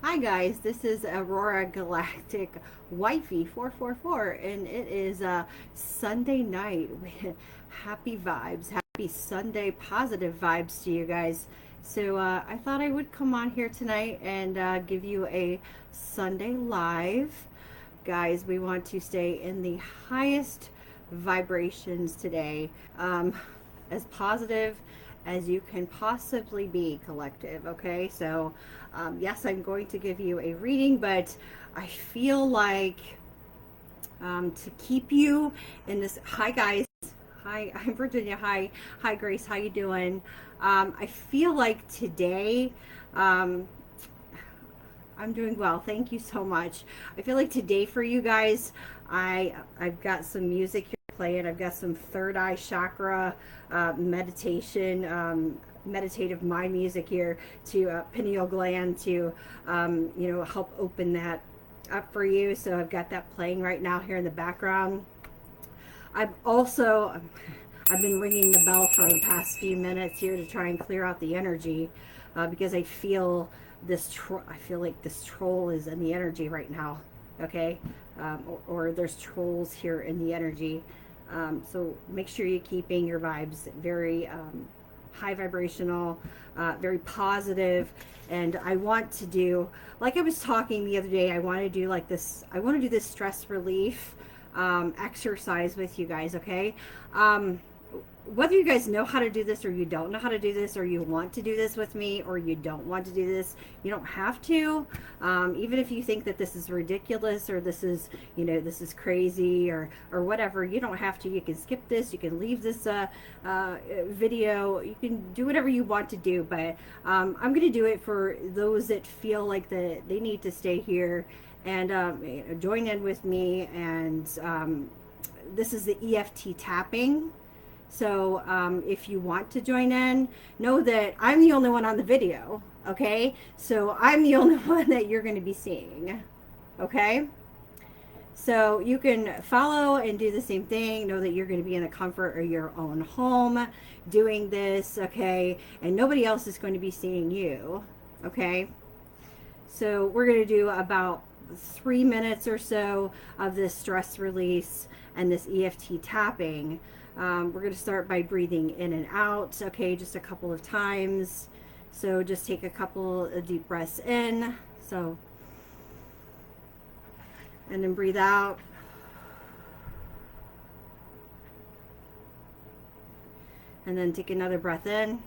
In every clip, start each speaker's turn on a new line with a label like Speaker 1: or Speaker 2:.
Speaker 1: Hi guys, this is Aurora Galactic Wifey 444 and it is Sunday night. Happy vibes, happy Sunday positive vibes to you guys. So I thought I would come on here tonight and give you a Sunday live. Guys, we want to stay in the highest vibrations today. As positive as you can possibly be, collective. Okay, so yes, I'm going to give you a reading, but I feel like to keep you in this. Hi guys, hi, I'm Virginia. Hi Grace, how you doing? I feel like today I'm doing well. Thank you so much. I feel like today for you guys, I've got some music here playing. I've got some third eye chakra meditation, meditative mind music here to pineal gland to help open that up for you. So I've got that playing right now here in the background. I've been ringing the bell for the past few minutes here to try and clear out the energy because I feel I feel like this troll is in the energy right now. Okay, or there's trolls here in the energy. So make sure you're keeping your vibes very high vibrational, very positive. And I want to do, like I was talking the other day, I want to do like this. I want to do this stress relief exercise with you guys. Okay. Whether you guys know how to do this or you don't know how to do this, or you want to do this with me or you don't want to do this, you don't have to. Even if you think that this is ridiculous or this is, this is crazy or whatever, you don't have to. You can skip this, you can leave this video, you can do whatever you want to do, but I'm going to do it for those that feel like they need to stay here and join in with me. And this is the EFT tapping. So if you want to join in, know that I'm the only one on the video, okay? So I'm the only one that you're going to be seeing, okay? So you can follow and do the same thing. Know that you're going to be in the comfort of your own home doing this, okay? And nobody else is going to be seeing you, okay? So we're going to do about 3 minutes or so of this stress release and this EFT tapping. We're going to start by breathing in and out, okay, just a couple of times. So just take a couple of deep breaths in, so, and then breathe out. And then take another breath in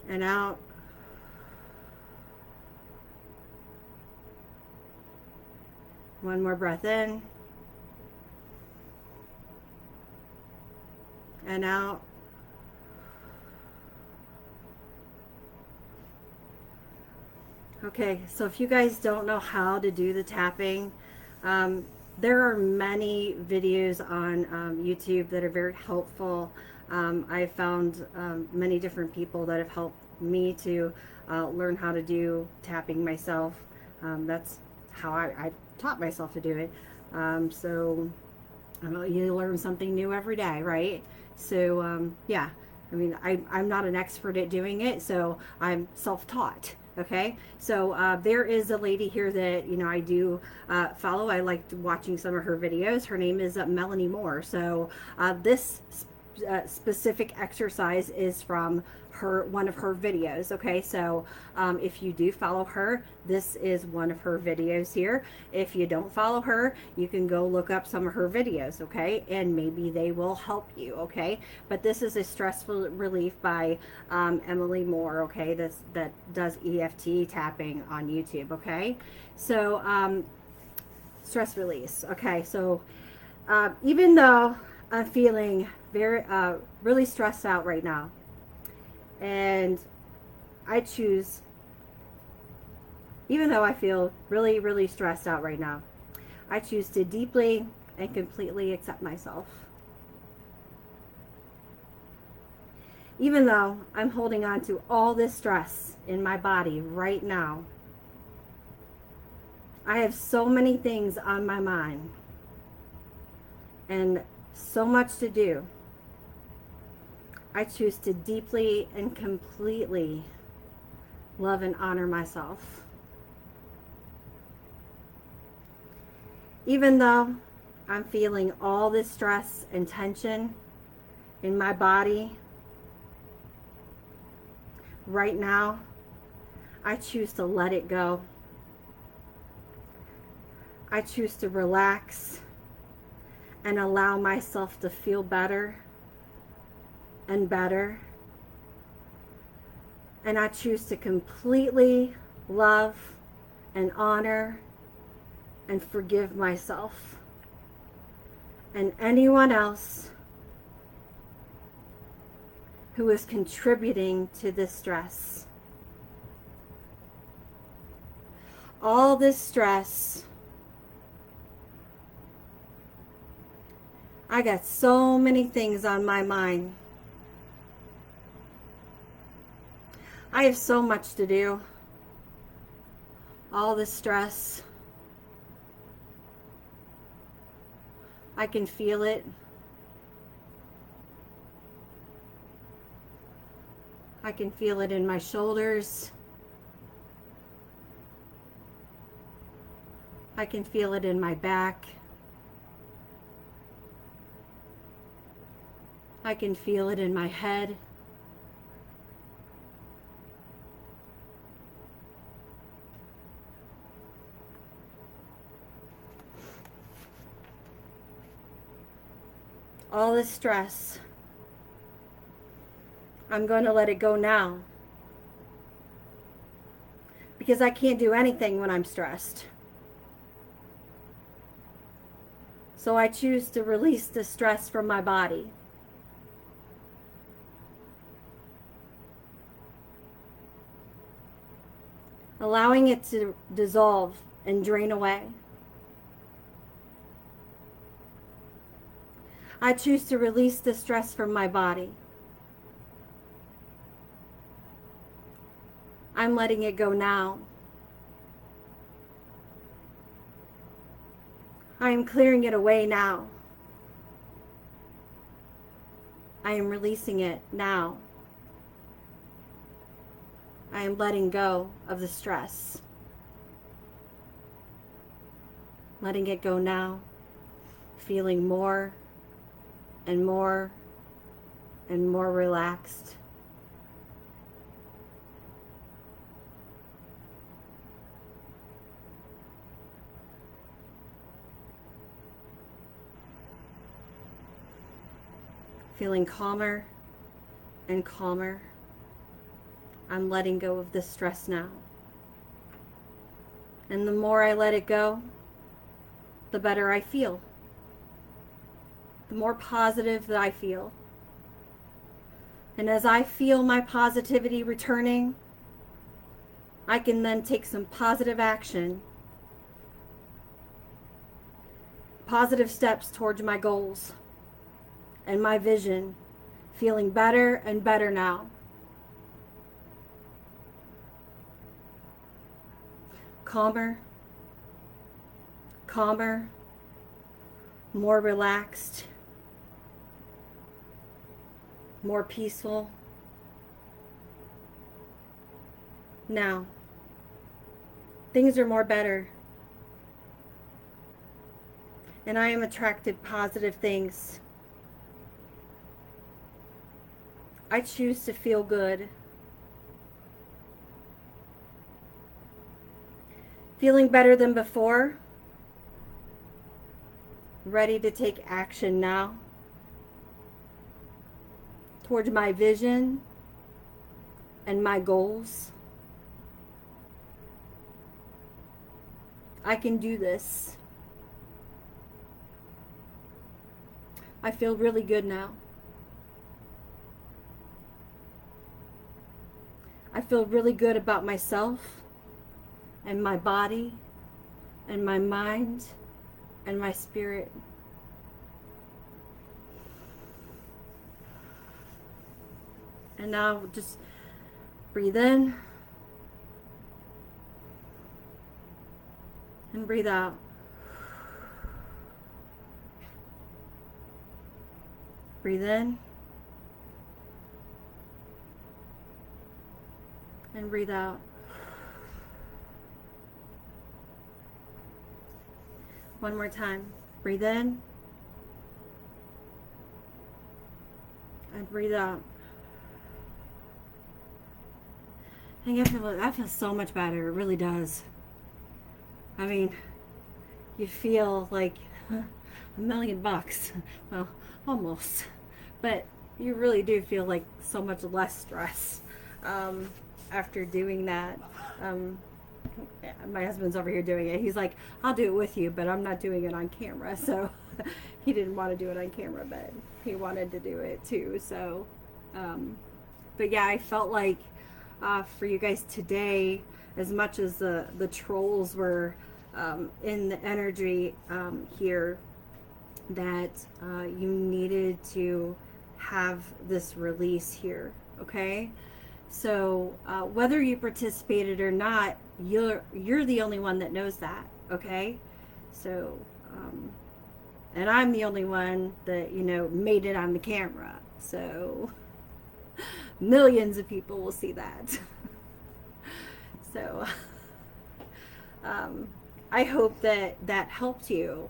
Speaker 1: and out. One more breath in and out. Okay, so if you guys don't know how to do the tapping, there are many videos on YouTube that are very helpful. I've found many different people that have helped me to learn how to do tapping myself. That's how I taught myself to do it. So you learn something new every day, right? So yeah, I mean, I'm not an expert at doing it, so I'm self-taught. Okay, so there is a lady here that I do follow. I liked watching some of her videos. Her name is Melanie Moore. So this specific exercise is from one of her videos. Okay, so if you do follow her, this is one of her videos here. If you don't follow her, you can go look up some of her videos, okay, and maybe they will help you. Okay, but this is a stressful relief by Emily Moore, okay, that does EFT tapping on YouTube. Okay, so stress release. Okay, so even though I'm feeling very really stressed out right now, and I choose, even though I feel really stressed out right now, I choose to deeply and completely accept myself. Even though I'm holding on to all this stress in my body right now, I have so many things on my mind and so much to do. I choose to deeply and completely love and honor myself. Even though I'm feeling all this stress and tension in my body right now, I choose to let it go. I choose to relax and allow myself to feel better and better. And I choose to completely love and honor and forgive myself and anyone else who is contributing to this stress. All this stress, I got so many things on my mind. I have so much to do. All this stress, I can feel it. I can feel it in my shoulders. I can feel it in my back. I can feel it in my head. All this stress, I'm going to let it go now. Because I can't do anything when I'm stressed. So I choose to release the stress from my body. Allowing it to dissolve and drain away. I choose to release the stress from my body. I'm letting it go now. I am clearing it away now. I am releasing it now. I am letting go of the stress. Letting it go now. Feeling more and more and more relaxed. Feeling calmer and calmer. I'm letting go of this stress now. And the more I let it go, the better I feel. The more positive that I feel. And as I feel my positivity returning, I can then take some positive action. Positive steps towards my goals and my vision, feeling better and better now. Calmer, calmer, more relaxed, more peaceful. Now, things are more better. And I am attracted positive things. I choose to feel good. Feeling better than before. Ready to take action now towards my vision and my goals. I can do this. I feel really good now. I feel really good about myself and my body and my mind and my spirit. And now just breathe in and breathe out. Breathe in And breathe out. One more time. Breathe in. And breathe out. And I feel so much better. It really does. I mean, you feel like $1,000,000. Well, almost. But you really do feel like so much less stress after doing that. My husband's over here doing it. He's like, I'll do it with you, but I'm not doing it on camera. So he didn't want to do it on camera, but he wanted to do it too. So, but yeah, I felt like for you guys today, as much as the trolls were in the energy here, that you needed to have this release here, okay? So whether you participated or not, you're the only one that knows that, okay? So and I'm the only one that, you know, made it on the camera. So millions of people will see that. So I hope that that helped you.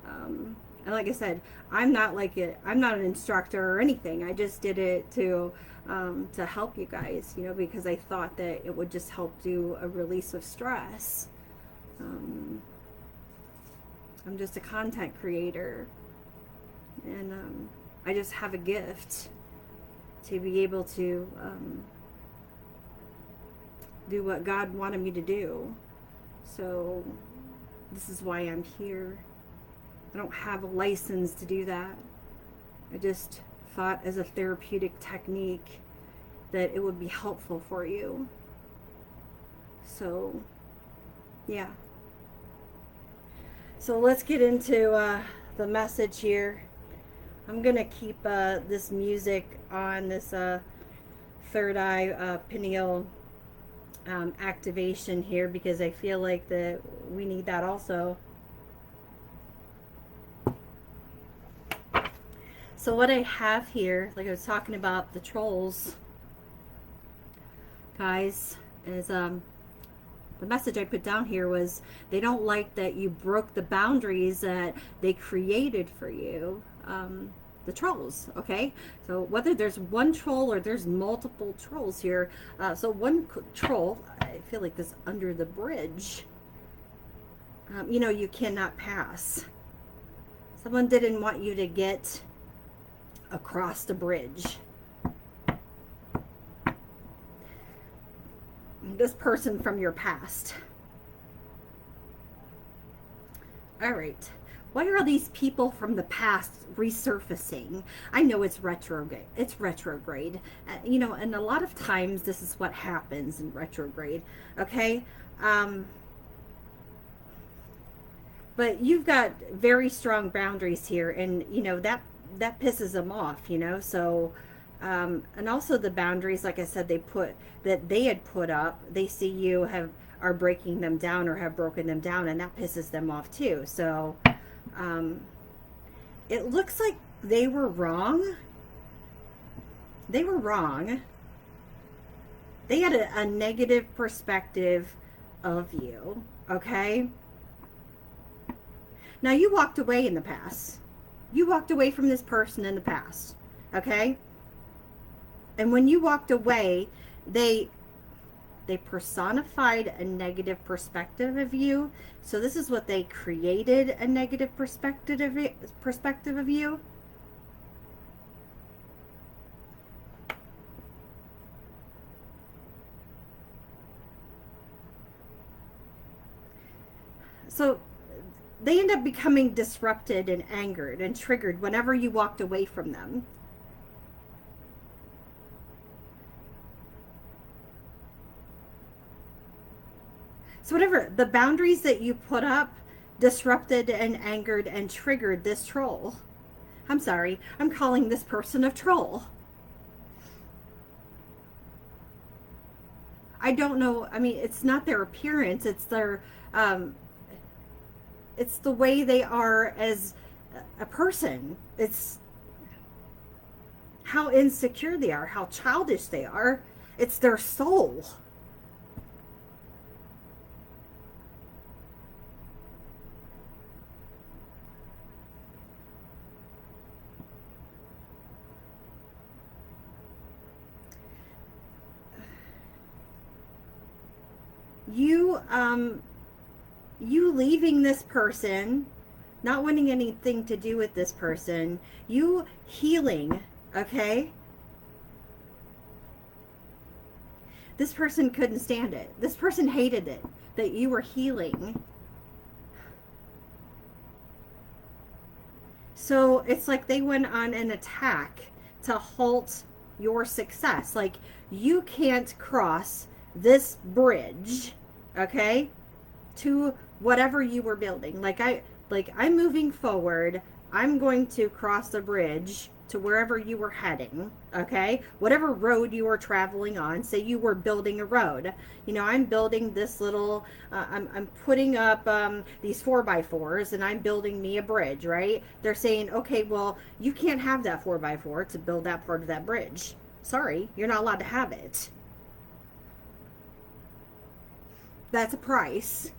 Speaker 1: And like I said, I'm not an instructor or anything. I just did it to help you guys, you know, because I thought that it would just help do a release of stress. I'm just a content creator, and I just have a gift to be able to do what God wanted me to do. So this is why I'm here. I don't have a license to do that. I just thought as a therapeutic technique that it would be helpful for you. So, yeah. So let's get into the message here. I'm going to keep this music on, this third eye pineal activation here, because I feel like that we need that also. So what I have here, like I was talking about the trolls, guys, is the message I put down here was they don't like that you broke the boundaries that they created for you, the trolls, okay? So whether there's one troll or there's multiple trolls here, so one troll, I feel like this under the bridge, you know, you cannot pass. Someone didn't want you to get across the bridge. This person from your past. All right. Why are all these people from the past resurfacing? I know it's retrograde. It's retrograde. You know, and a lot of times this is what happens in retrograde. Okay. But you've got very strong boundaries here, and you know that pisses them off, you know. So and also the boundaries, like I said, they had put up, they see you are breaking them down or have broken them down, and that pisses them off too. So it looks like they were wrong. They were wrong. They had a negative perspective of you, okay? Now you walked away in the past. You walked away from this person in the past, okay? And when you walked away, they personified a negative perspective of you. So this is what they created, a negative perspective of you. So they end up becoming disrupted and angered and triggered whenever you walked away from them. So whatever, the boundaries that you put up disrupted and angered and triggered this troll. I'm sorry, I'm calling this person a troll. I don't know, I mean, it's not their appearance, it's their, it's the way they are as a person. It's how insecure they are, how childish they are. It's their soul. you you leaving this person, not wanting anything to do with this person, you healing, okay? This person couldn't stand it. This person hated it that you were healing. So it's like they went on an attack to halt your success. Like, you can't cross this bridge, okay, to whatever you were building. Like I'm moving forward. I'm going to cross the bridge to wherever you were heading, okay? Whatever road you were traveling on, say you were building a road. You know, I'm building this little, I'm putting up these 4x4s and I'm building me a bridge, right? They're saying, okay, well, you can't have that 4x4 to build that part of that bridge. Sorry, you're not allowed to have it. That's a price.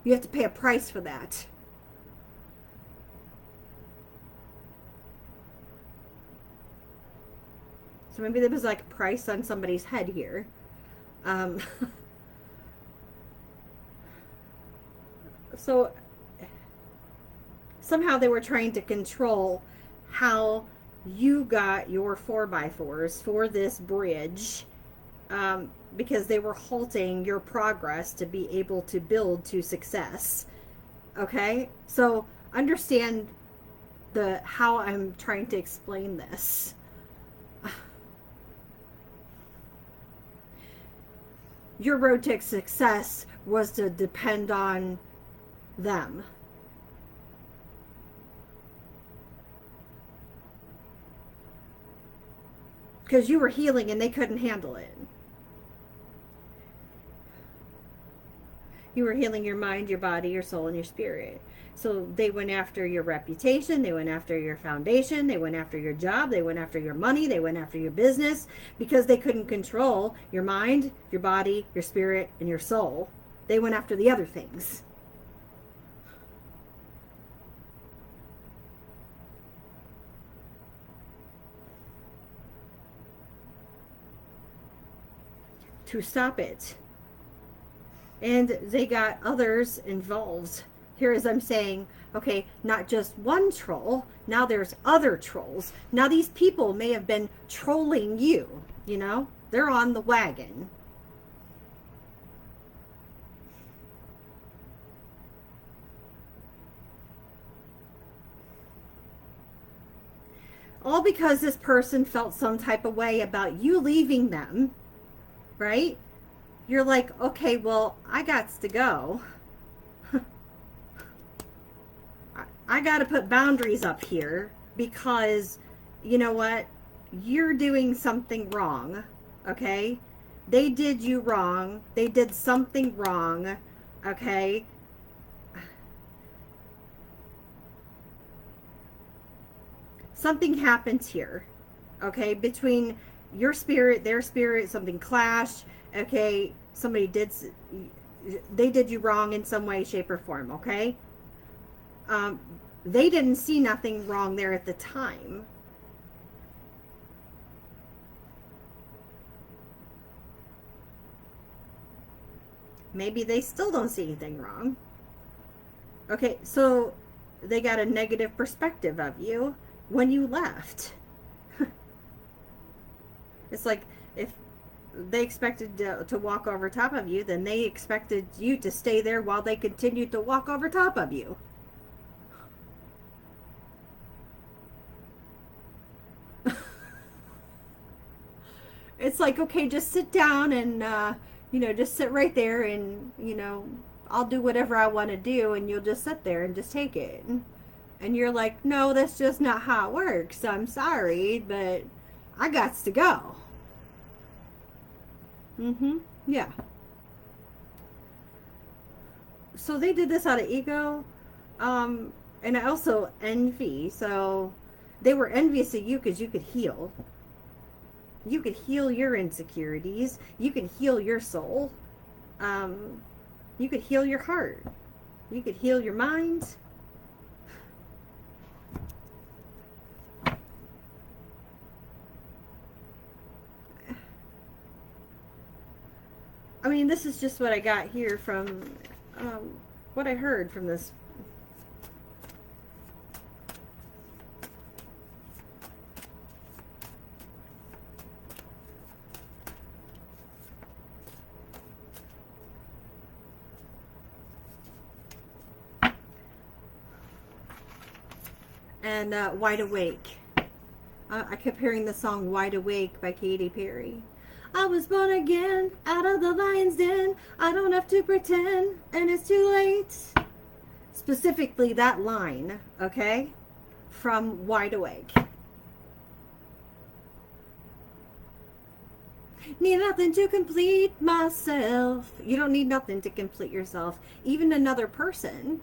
Speaker 1: You have to pay a price for that. So maybe there was like a price on somebody's head here. So somehow they were trying to control how you got your 4x4s for this bridge, because they were halting your progress to be able to build to success. Okay? So understand how I'm trying to explain this. Your road to success was to depend on them. Because you were healing and they couldn't handle it. You were healing your mind, your body, your soul, and your spirit. So they went after your reputation, they went after your foundation, they went after your job, they went after your money, they went after your business, because they couldn't control your mind, your body, your spirit, and your soul. They went after the other things. To stop it. And they got others involved. Here, as I'm saying, okay, not just one troll, now there's other trolls. Now these people may have been trolling you, you know? They're on the wagon. All because this person felt some type of way about you leaving them, right? You're like, okay, well, I got to go. I got to put boundaries up here because, you know what? You're doing something wrong, okay? They did you wrong. They did something wrong, okay? Something happened here, okay? Between your spirit, their spirit, something clashed, okay? They did you wrong in some way, shape, or form, okay? They didn't see nothing wrong there at the time. Maybe they still don't see anything wrong. Okay, so they got a negative perspective of you when you left. It's like if they expected to walk over top of you, then they expected you to stay there while they continued to walk over top of you. It's like, okay, just sit down and, just sit right there and, I'll do whatever I want to do and you'll just sit there and just take it. And you're like, no, that's just not how it works. I'm sorry, but I got to go. Yeah. So they did this out of ego. And also envy. So they were envious of you because you could heal. You could heal your insecurities. You could heal your soul. You could heal your heart. You could heal your mind. I mean, this is just what I got here from what I heard from this. And Wide Awake. I kept hearing the song Wide Awake by Katy Perry. I was born again, out of the lion's den. I don't have to pretend, and it's too late. Specifically that line, okay? From Wide Awake. Need nothing to complete myself. You don't need nothing to complete yourself. Even another person.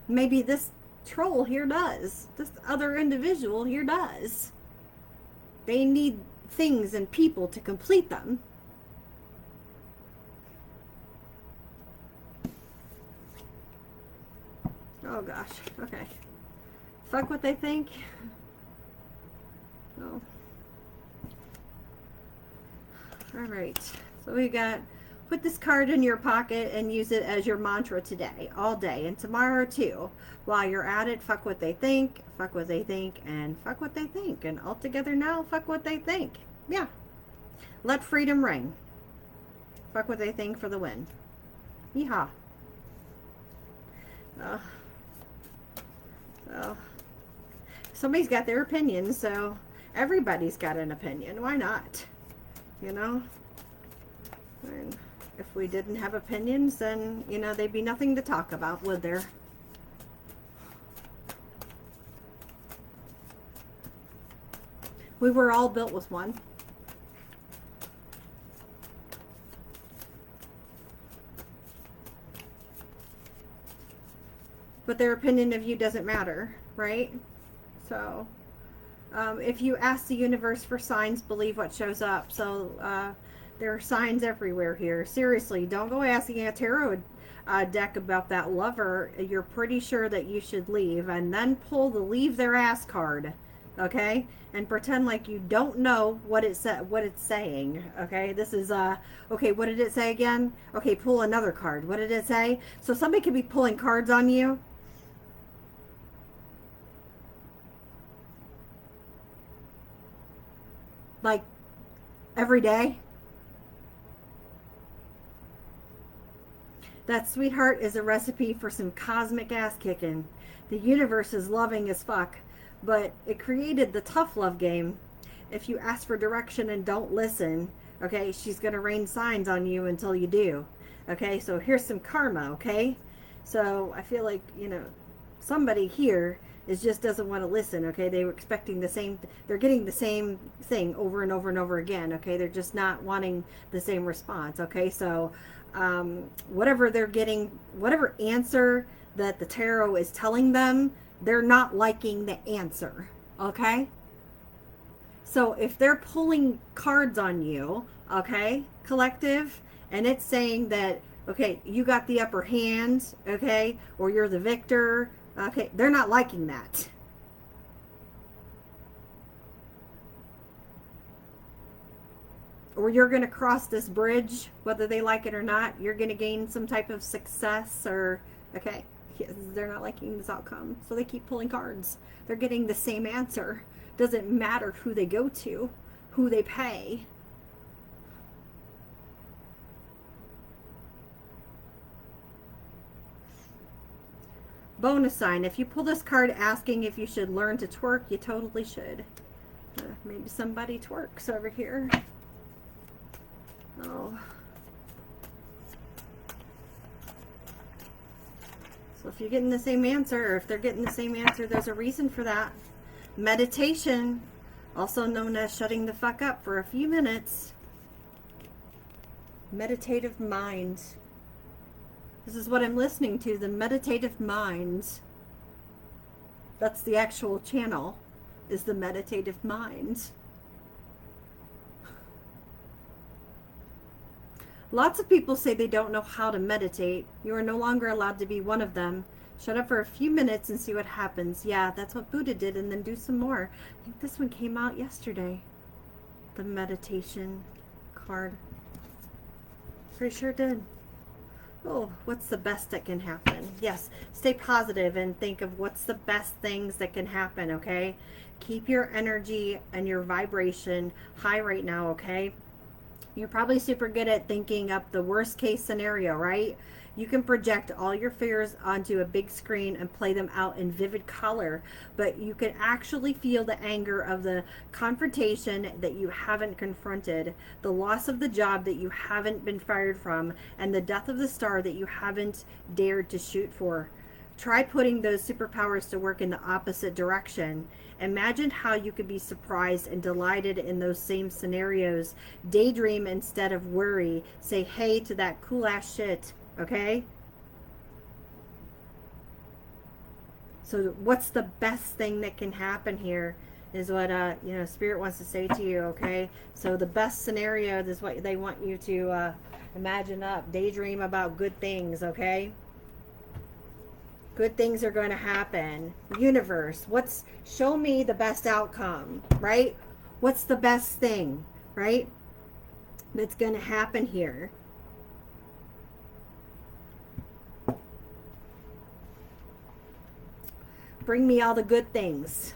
Speaker 1: Maybe this troll here does. This other individual here does. They need things and people to complete them. Oh gosh. Okay. Fuck what they think. Oh. Alright. So we got, put this card in your pocket and use it as your mantra today, all day, and tomorrow too. While you're at it, fuck what they think, fuck what they think, and fuck what they think. And all together now, fuck what they think. Yeah. Let freedom ring. Fuck what they think for the win. Yeehaw. So, somebody's got their opinion, so everybody's got an opinion. Why not? You know? And if we didn't have opinions, then, you know, they'd be nothing to talk about, would there? We were all built with one. But their opinion of you doesn't matter, right? So, if you ask the universe for signs, believe what shows up. So, there are signs everywhere here. Seriously, don't go asking a tarot deck about that lover. You're pretty sure that you should leave. And then pull the leave their ass card. Okay? And pretend like you don't know what it's saying. Okay? This is, okay, what did it say again? Okay, pull another card. What did it say? So somebody could be pulling cards on you. Like, every day. That sweetheart is a recipe for some cosmic ass kicking. The universe is loving as fuck, but it created the tough love game. If you ask for direction and don't listen, okay, she's going to rain signs on you until you do. Okay, so here's some karma, okay? So I feel like, you know, somebody here just doesn't want to listen, okay? They were expecting the same, they're getting the same thing over and over and over again, okay? They're just not wanting the same response, okay? So whatever they're getting, whatever answer that the tarot is telling them, they're not liking the answer, okay? So if they're pulling cards on you, okay, collective, and it's saying that, okay, you got the upper hand, okay, or you're the victor, okay, they're not liking that. Or you're going to cross this bridge, whether they like it or not. You're going to gain some type of success, or, okay, they're not liking this outcome. So they keep pulling cards. They're getting the same answer. Doesn't matter who they go to, who they pay. Bonus sign. If you pull this card asking if you should learn to twerk, you totally should. Maybe somebody twerks over here. Oh. So if you're getting the same answer, or if they're getting the same answer, there's a reason for that. Meditation, also known as shutting the fuck up for a few minutes. Meditative mind. This is what I'm listening to, the meditative mind. That's the actual channel, is the meditative mind. Lots of people say they don't know how to meditate. You are no longer allowed to be one of them. Shut up for a few minutes and see what happens. Yeah, that's what Buddha did, and then do some more. I think this one came out yesterday. The meditation card. Pretty sure it did. Oh, what's the best that can happen? Yes, stay positive and think of what's the best things that can happen, okay? Keep your energy and your vibration high right now, okay? You're probably super good at thinking up the worst case scenario, right? You can project all your fears onto a big screen and play them out in vivid color, but you can actually feel the anger of the confrontation that you haven't confronted, the loss of the job that you haven't been fired from, and the death of the star that you haven't dared to shoot for. Try putting those superpowers to work in the opposite direction. Imagine how you could be surprised and delighted in those same scenarios. Daydream instead of worry. Say hey to that cool ass shit. Okay? So what's the best thing that can happen here is what you know, Spirit wants to say to you, okay? So the best scenario is what they want you to imagine up. Daydream about good things, okay? Good things are going to happen. Universe, show me the best outcome, right? What's the best thing, right? That's going to happen here. Bring me all the good things.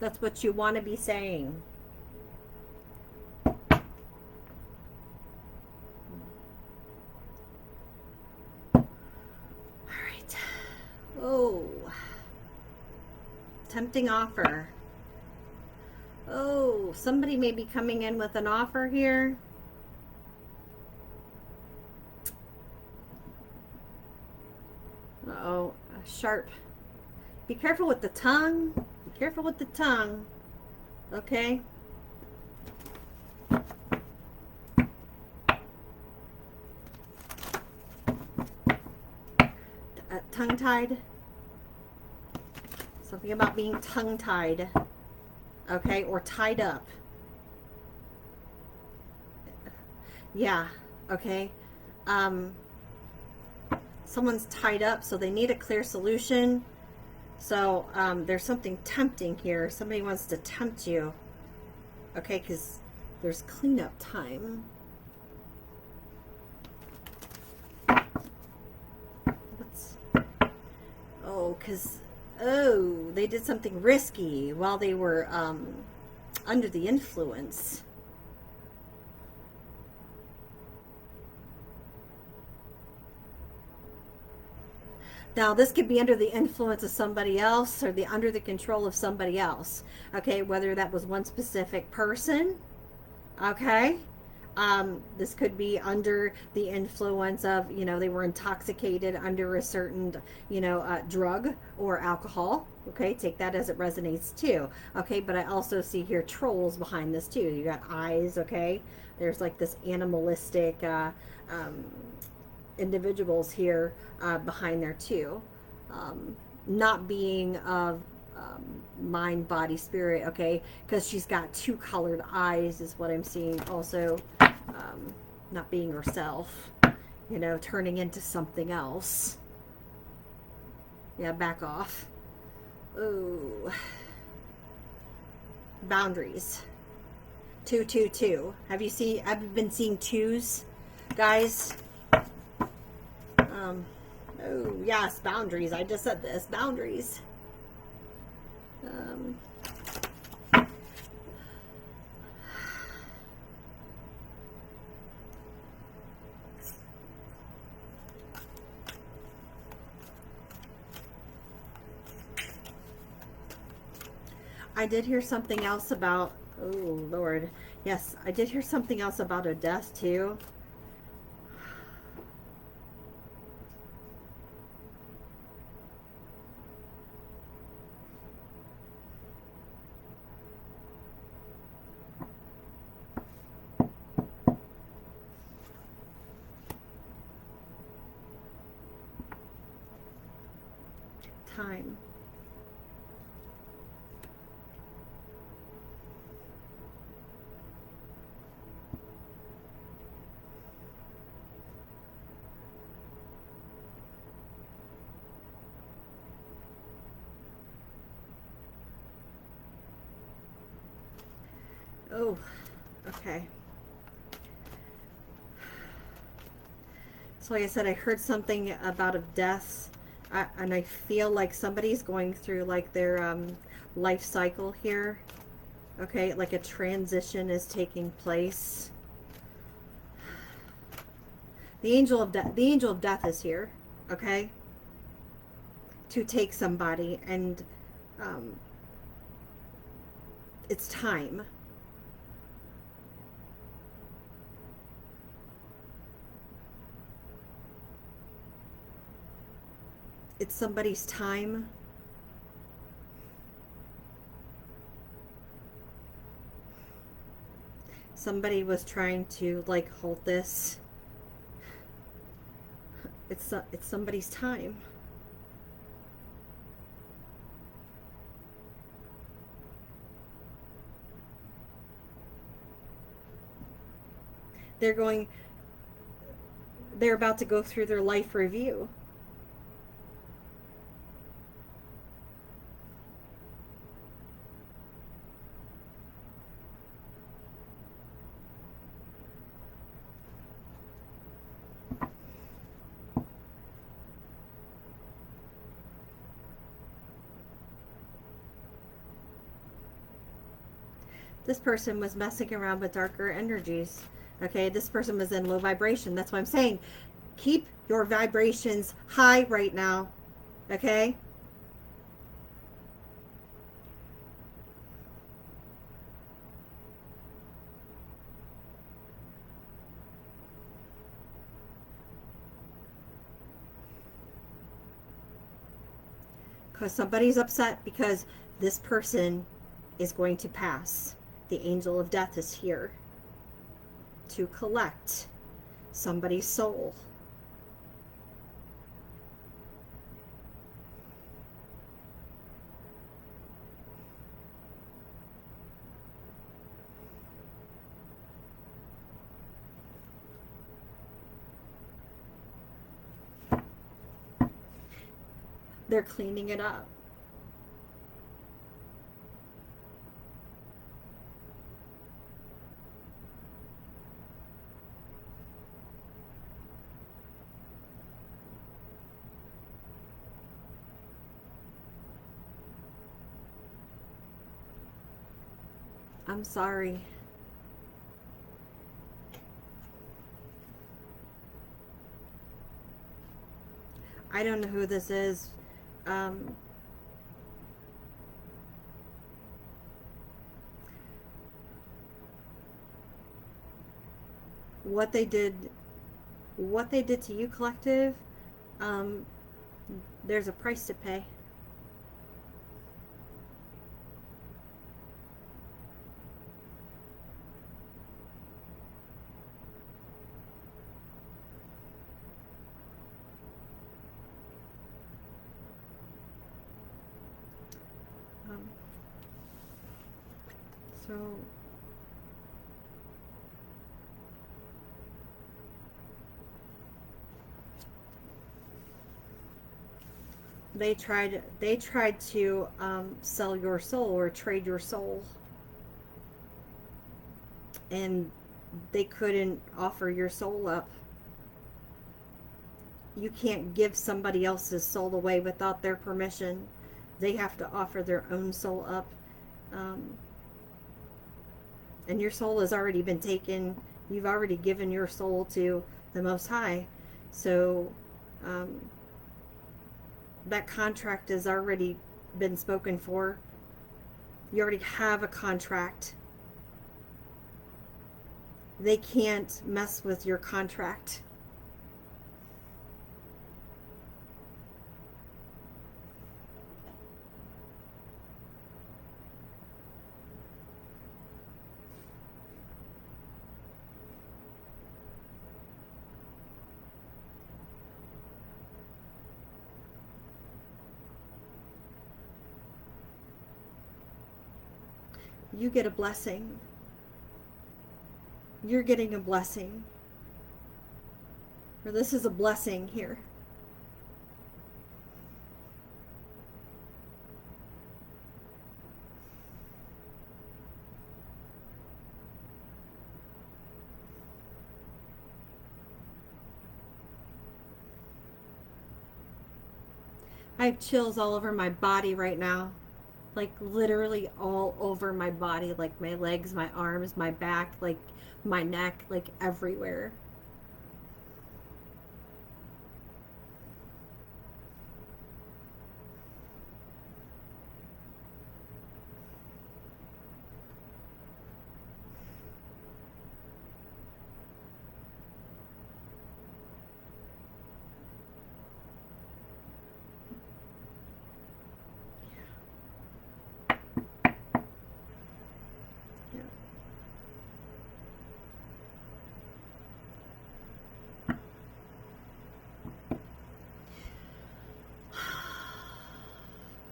Speaker 1: That's what you want to be saying. Oh, tempting offer. Oh, somebody may be coming in with an offer here. Uh-oh, sharp. Be careful with the tongue. Be careful with the tongue. Okay. Tongue-tied. Something about being tongue-tied. Okay, or tied up. Yeah, okay. Someone's tied up, so they need a clear solution. So there's something tempting here. Somebody wants to tempt you. Okay, because there's cleanup time. Because they did something risky while they were under the influence. Now, this could be under the influence of somebody else or under the control of somebody else. Okay, whether that was one specific person. Okay. This could be under the influence of, you know, they were intoxicated under a certain, you know, drug or alcohol. Okay, take that as it resonates too. Okay, but I also see here trolls behind this too. You got eyes, okay? There's like this animalistic individuals here behind there too. Not being of mind, body, spirit, okay? Because she's got two colored eyes is what I'm seeing. Also, not being herself, you know, turning into something else. Yeah, back off. Ooh. Boundaries. 222. Have you seen, I've been seeing twos, guys. Oh, yes, boundaries. I just said this. Boundaries. I did hear something else about, oh, Lord. Yes, I did hear something else about a death, too. Time. Oh, okay. So like I said, I heard something about a death, and I feel like somebody's going through like their life cycle here. Okay, like a transition is taking place. The angel of death, the angel of death is here. Okay, to take somebody, and it's time. It's somebody's time. Somebody was trying to like halt this. It's somebody's time. They're about to go through their life review. This person was messing around with darker energies. Okay, this person was in low vibration. That's why I'm saying keep your vibrations high right now. Okay? Because somebody's upset because this person is going to pass. The angel of death is here to collect somebody's soul. They're cleaning it up. I'm sorry. I don't know who this is. What they did to you, collective, there's a price to pay. So they tried to sell your soul or trade your soul, and they couldn't offer your soul up. You can't give somebody else's soul away without their permission. They have to offer their own soul up. And your soul has already been taken. You've already given your soul to the Most High. So that contract has already been spoken for. You already have a contract. They can't mess with your contract. You get a blessing. You're getting a blessing. Or this is a blessing here. I have chills all over my body right now. Like literally all over my body, like my legs, my arms, my back, like my neck, like everywhere.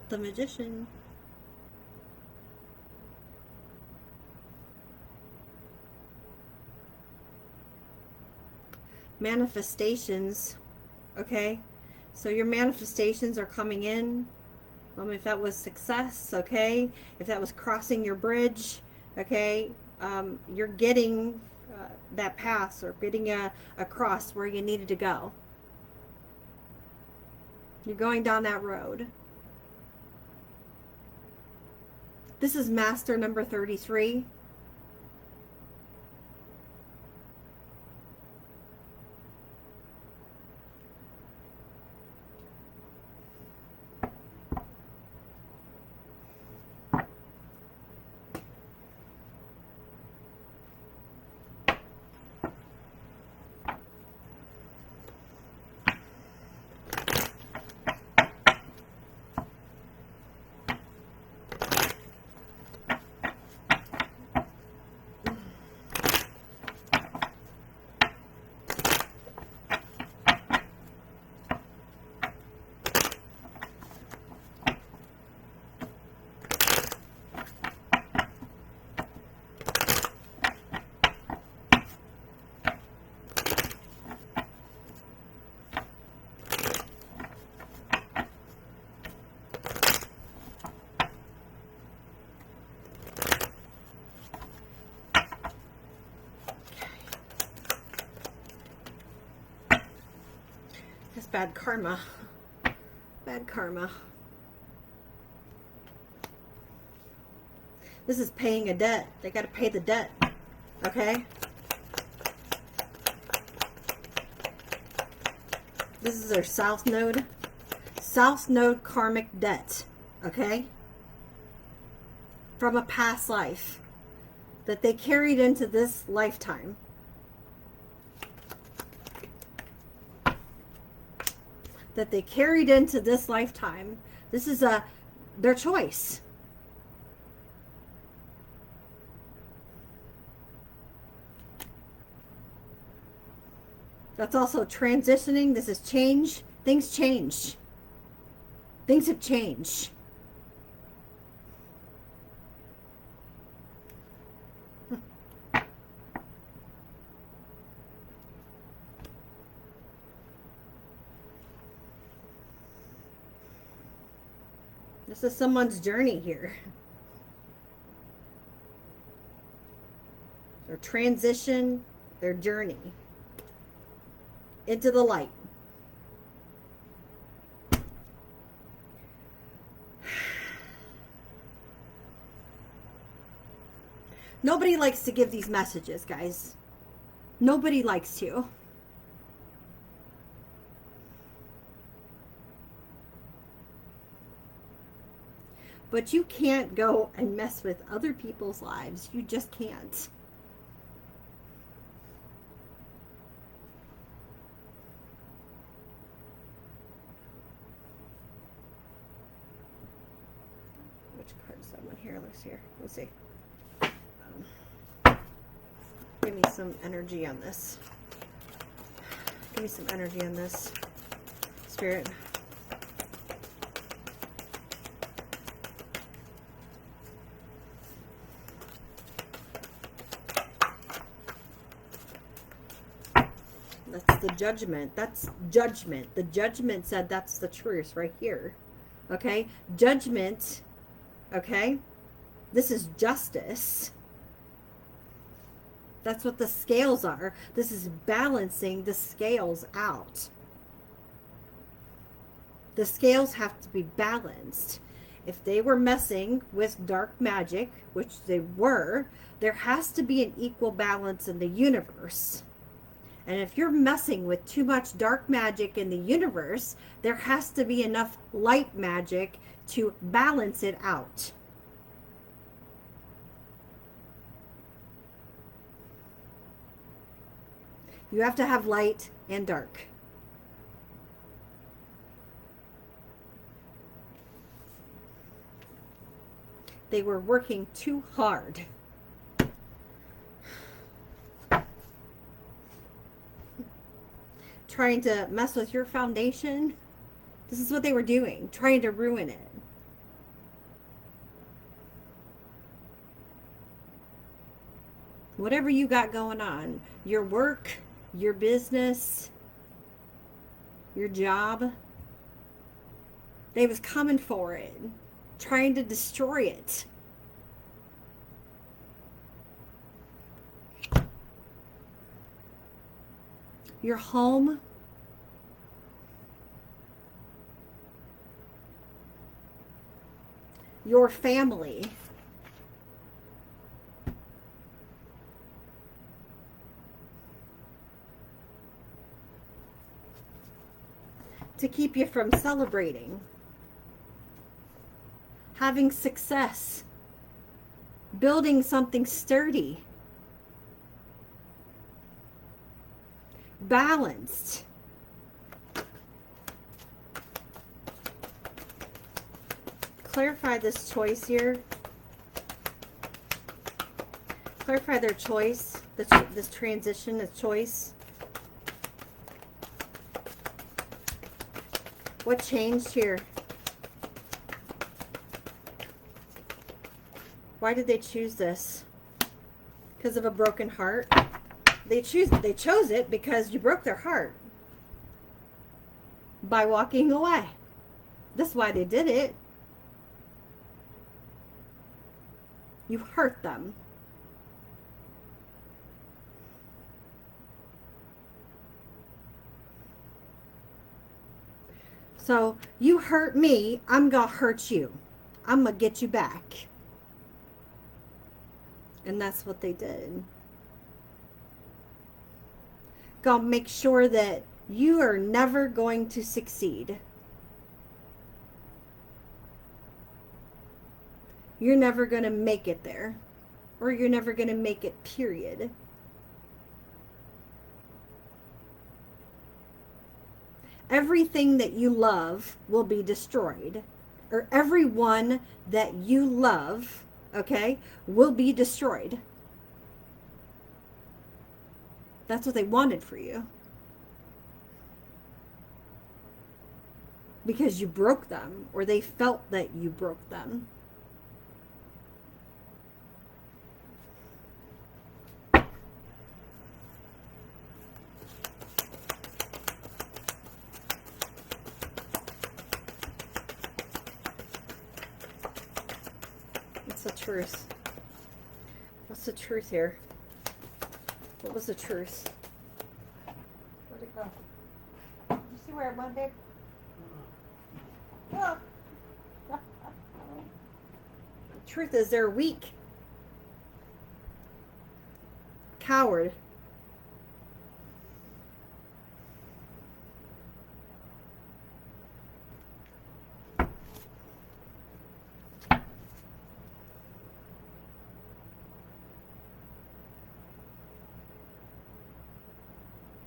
Speaker 1: The Magician. Manifestations. Okay, so your manifestations are coming in. If that was success, okay, if that was crossing your bridge, okay, you're getting that pass, or getting across where you needed to go. You're going down that road. This is master number 33. That's bad karma. Bad karma. This is paying a debt. They got to pay the debt. Okay? This is their South Node. South Node karmic debt. Okay? From a past life that they carried into this lifetime. That they carried into this lifetime. This is their choice. That's also transitioning. This is change. Things change. Things have changed. This is someone's journey here. Their transition, their journey into the light. Nobody likes to give these messages, guys. Nobody likes to. But you can't go and mess with other people's lives. You just can't. Which card is that one here? Let's here. Let's see. Give me some energy on this. Give me some energy on this. Spirit. That's the judgment. That's judgment. The judgment said that's the truth right here. Okay? Judgment. Okay? This is justice. That's what the scales are. This is balancing the scales out. The scales have to be balanced. If they were messing with dark magic, which they were, there has to be an equal balance in the universe. And if you're messing with too much dark magic in the universe, there has to be enough light magic to balance it out. You have to have light and dark. They were working too hard. Trying to mess with your foundation. This is what they were doing, trying to ruin it. Whatever you got going on, your work, your business, your job, they was coming for it, trying to destroy it. Your home, your family, to keep you from celebrating, having success, building something sturdy, balanced. Clarify this choice here. Clarify their choice, this transition, this choice. What changed here? Why did they choose this? Because of a broken heart? They chose it because you broke their heart by walking away. That's why they did it. You hurt them. So you hurt me, I'm gonna hurt you. I'm gonna get you back. And that's what they did. Gonna make sure that you are never going to succeed. You're never going to make it there. Or you're never going to make it, period. Everything that you love will be destroyed. Or everyone that you love, okay, will be destroyed. That's what they wanted for you. Because you broke them, or they felt that you broke them. What's the truth? What's the truth here? What was the truth? Where'd it go? Did you see where it went, babe? Oh. The truth is they're weak. Coward.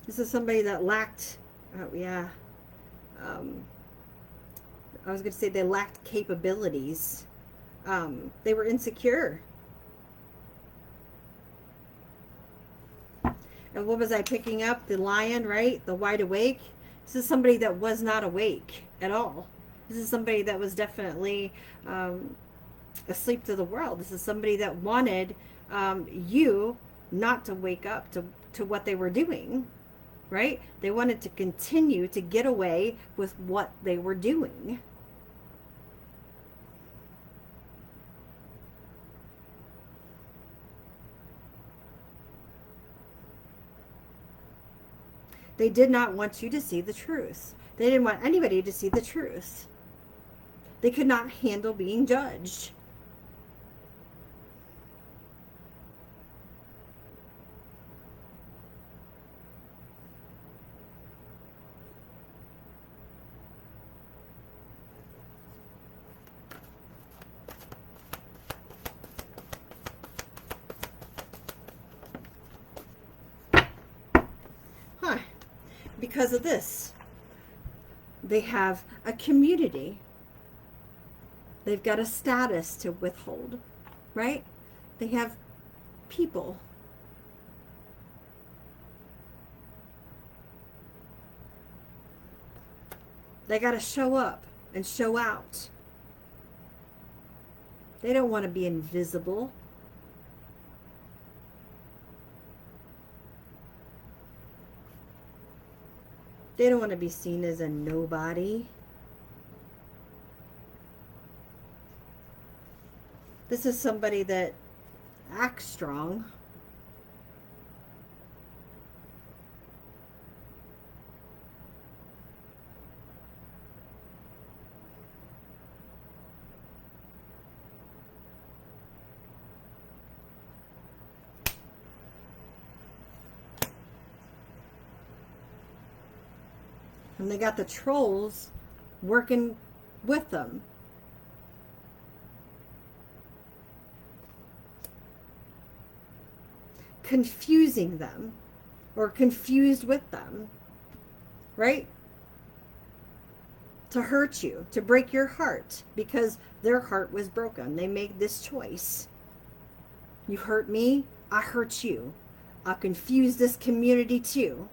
Speaker 1: This is somebody that lacked, I was going to say they lacked capabilities. They were insecure. And what was I picking up? The lion, right? The wide awake. This is somebody that was not awake at all. This is somebody that was definitely asleep to the world. This is somebody that wanted you not to wake up to what they were doing. Right? They wanted to continue to get away with what they were doing. They did not want you to see the truth. They didn't want anybody to see the truth. They could not handle being judged. Because of this, they have a community. They've got a status to withhold, right? They have people. They got to show up and show out. They don't want to be invisible. They don't want to be seen as a nobody. This is somebody that acts strong. And they got the trolls working with them. Confusing them or confused with them, right? To hurt you, to break your heart because their heart was broken. They made this choice. You hurt me, I hurt you. I'll confuse this community too.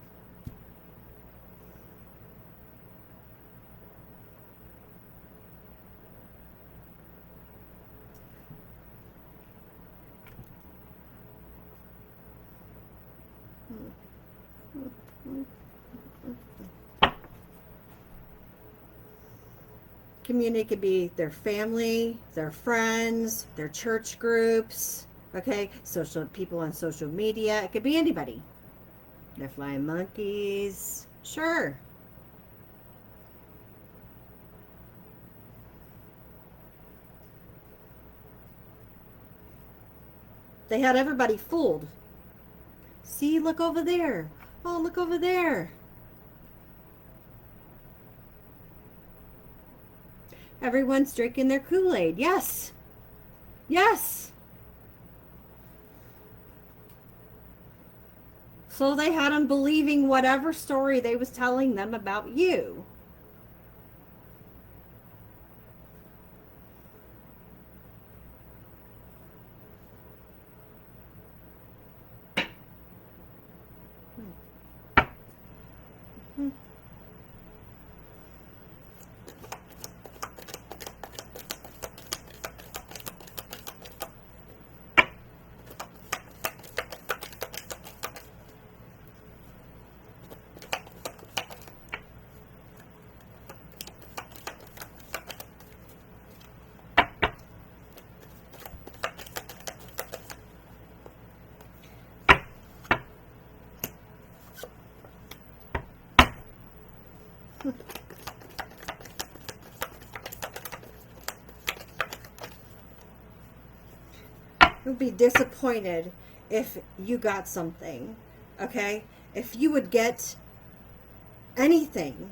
Speaker 1: Community could be their family, their friends, their church groups, okay? Social people on social media. It could be anybody. They're flying monkeys. Sure. They had everybody fooled. See, look over there. Oh, look over there. Everyone's drinking their Kool-Aid. Yes. Yes. So they had them believing whatever story they was telling them about you. You'll be disappointed if you got something, okay? If you would get anything,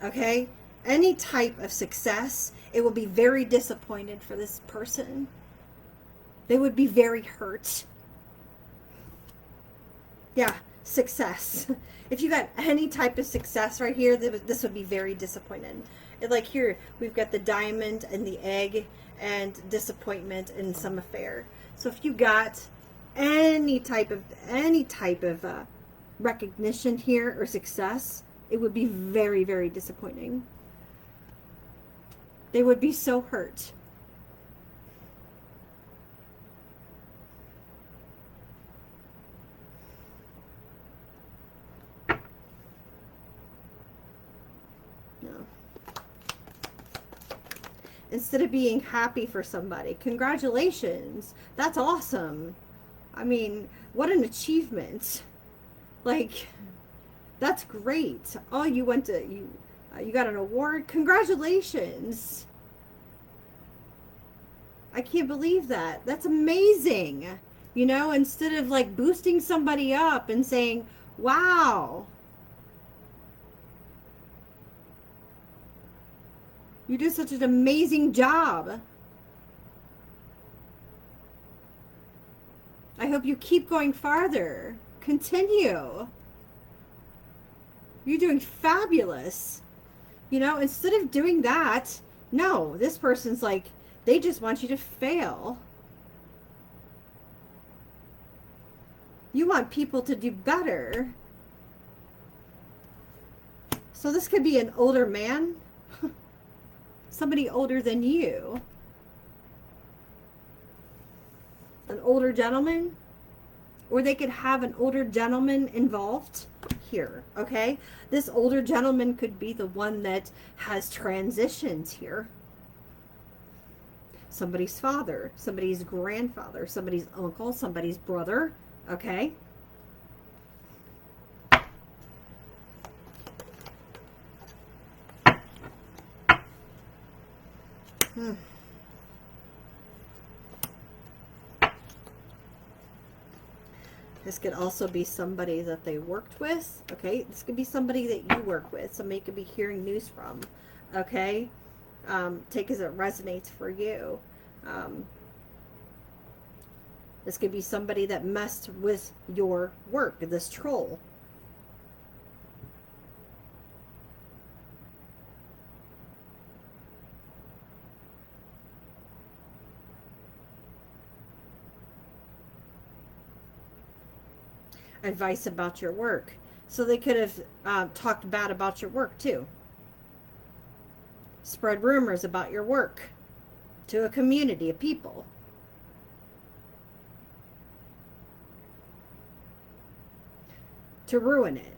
Speaker 1: okay? Any type of success, it will be very disappointed for this person. They would be very hurt. Yeah, success. If you got any type of success right here, this would be very disappointed. Like here, we've got the diamond and the egg and disappointment in some affair. So if you got any type of recognition here or success, it would be very, very disappointing. They would be so hurt. Instead of being happy for somebody, congratulations, that's awesome. I mean, what an achievement. Like, That's great. Oh, you went to, you got an award. Congratulations. I can't believe that. That's amazing. You know, instead of like boosting somebody up and saying, wow, you did such an amazing job. I hope you keep going farther. Continue. You're doing fabulous. You know, instead of doing that, no, this person's like, they just want you to fail. You want people to do better. So this could be an older man, somebody older than you, an older gentleman, or they could have an older gentleman involved here, okay? This older gentleman could be the one that has transitions here. Somebody's father, somebody's grandfather, somebody's uncle, somebody's brother, okay? This could also be somebody that they worked with, okay? This could be somebody that you work with, somebody could be hearing news from, okay? Take as it resonates for you. This could be somebody that messed with your work, this troll. Advice about your work. So they could have talked bad about your work too. Spread rumors about your work to a community of people. To ruin it.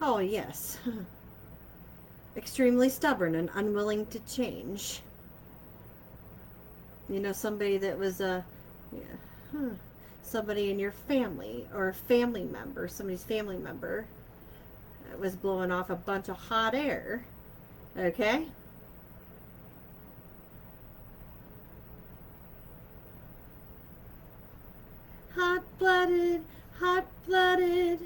Speaker 1: Oh, yes. Extremely stubborn and unwilling to change. You know, somebody that was somebody in your family or a family member, somebody's family member that was blowing off a bunch of hot air. Okay? Hot-blooded, hot-blooded.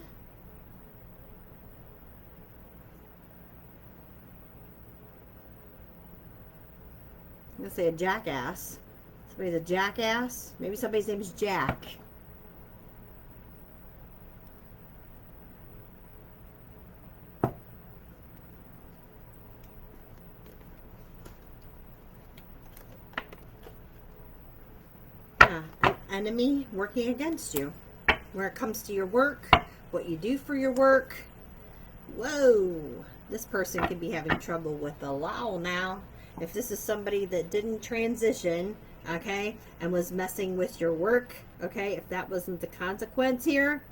Speaker 1: I'm going to say a jackass. Somebody's a jackass. Maybe somebody's name is Jack. Yeah, an enemy working against you. When it comes to your work, what you do for your work. Whoa, this person could be having trouble with the law now. If this is somebody that didn't transition, okay, and was messing with your work, okay, if that wasn't the consequence here,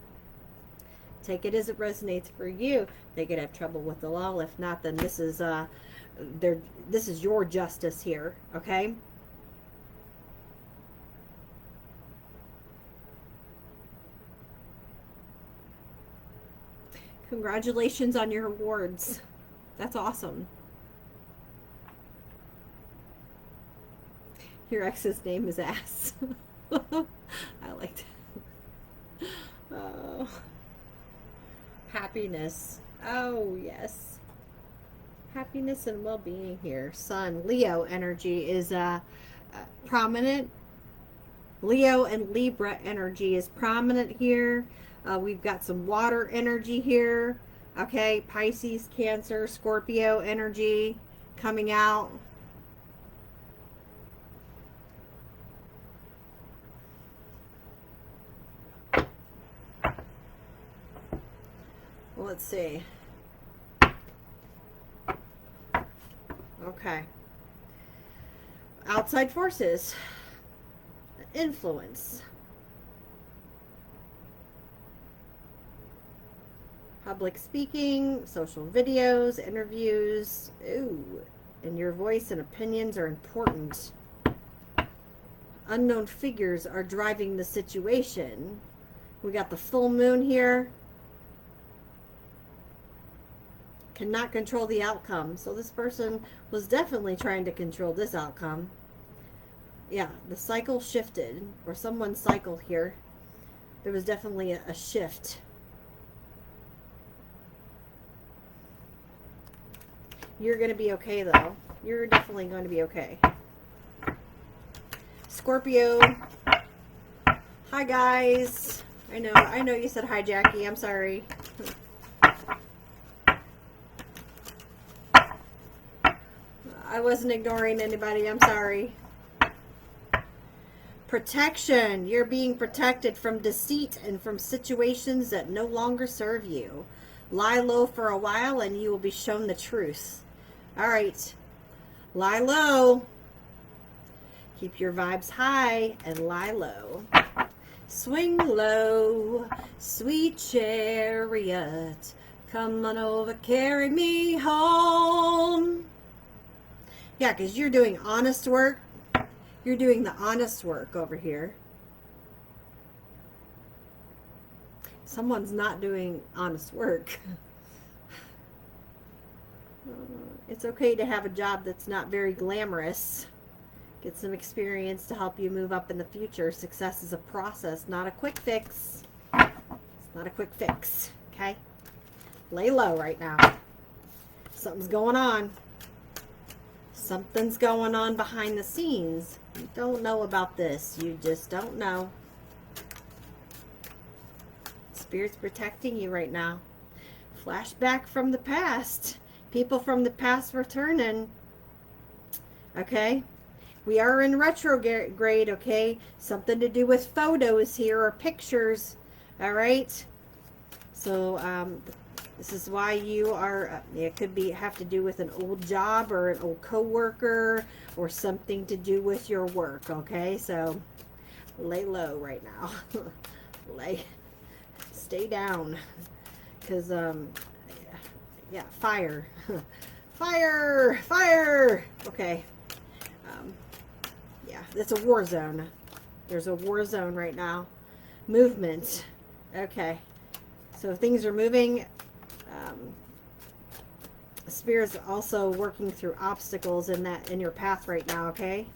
Speaker 1: take it as it resonates for you. They could have trouble with the law. If not, then this is this is your justice here, okay? Congratulations on your awards. That's awesome. Your ex's name is Ass. I like that. Oh. Happiness. Oh, yes. Happiness and well-being here. Sun. Leo energy is prominent. Leo and Libra energy is prominent here. We've got some water energy here. Okay. Pisces, Cancer, Scorpio energy coming out. Let's see. Okay. Outside forces. Influence. Public speaking, social videos, interviews. Ooh. And your voice and opinions are important. unknown figures are driving the situation. We got the full moon here. Cannot control the outcome. So this person was definitely trying to control this outcome. Yeah, the cycle shifted, or someone's cycle here. There was definitely a shift. You're going to be okay, though. You're definitely going to be okay. Scorpio. Hi, guys. I know you said hi, Jackie. I'm sorry. I wasn't ignoring anybody. I'm sorry. Protection. You're being protected from deceit and from situations that no longer serve you. Lie low for a while and you will be shown the truth. All right. Lie low. Keep your vibes high and lie low. Swing low, sweet chariot. Come on over, carry me home. Yeah, because you're doing honest work. You're doing the honest work over here. Someone's not doing honest work. It's okay to have a job that's not very glamorous. Get some experience to help you move up in the future. Success is a process, not a quick fix. It's not a quick fix, okay? Lay low right now. Something's going on. Something's going on behind the scenes. You don't know about this. You just don't know. Spirit's protecting you right now. Flashback from the past. People from the past returning. Okay? We are in retrograde, okay? Something to do with photos here or pictures. All right? So, this is why you are, it could be have to do with an old job or an old coworker or something to do with your work, okay? So, lay low right now. Stay down. Because, yeah, fire. Fire! Okay. Yeah, it's a war zone. There's a war zone right now. Movement. Okay. So things are moving. Spirit's also working through obstacles in your path right now, okay?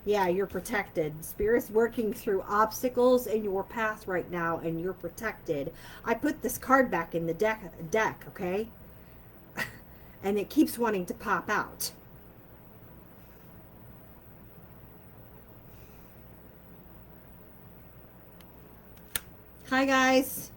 Speaker 1: Yeah, you're protected. Spirit's working through obstacles in your path right now, and you're protected. I put this card back in the deck, okay? And it keeps wanting to pop out. Hi, guys.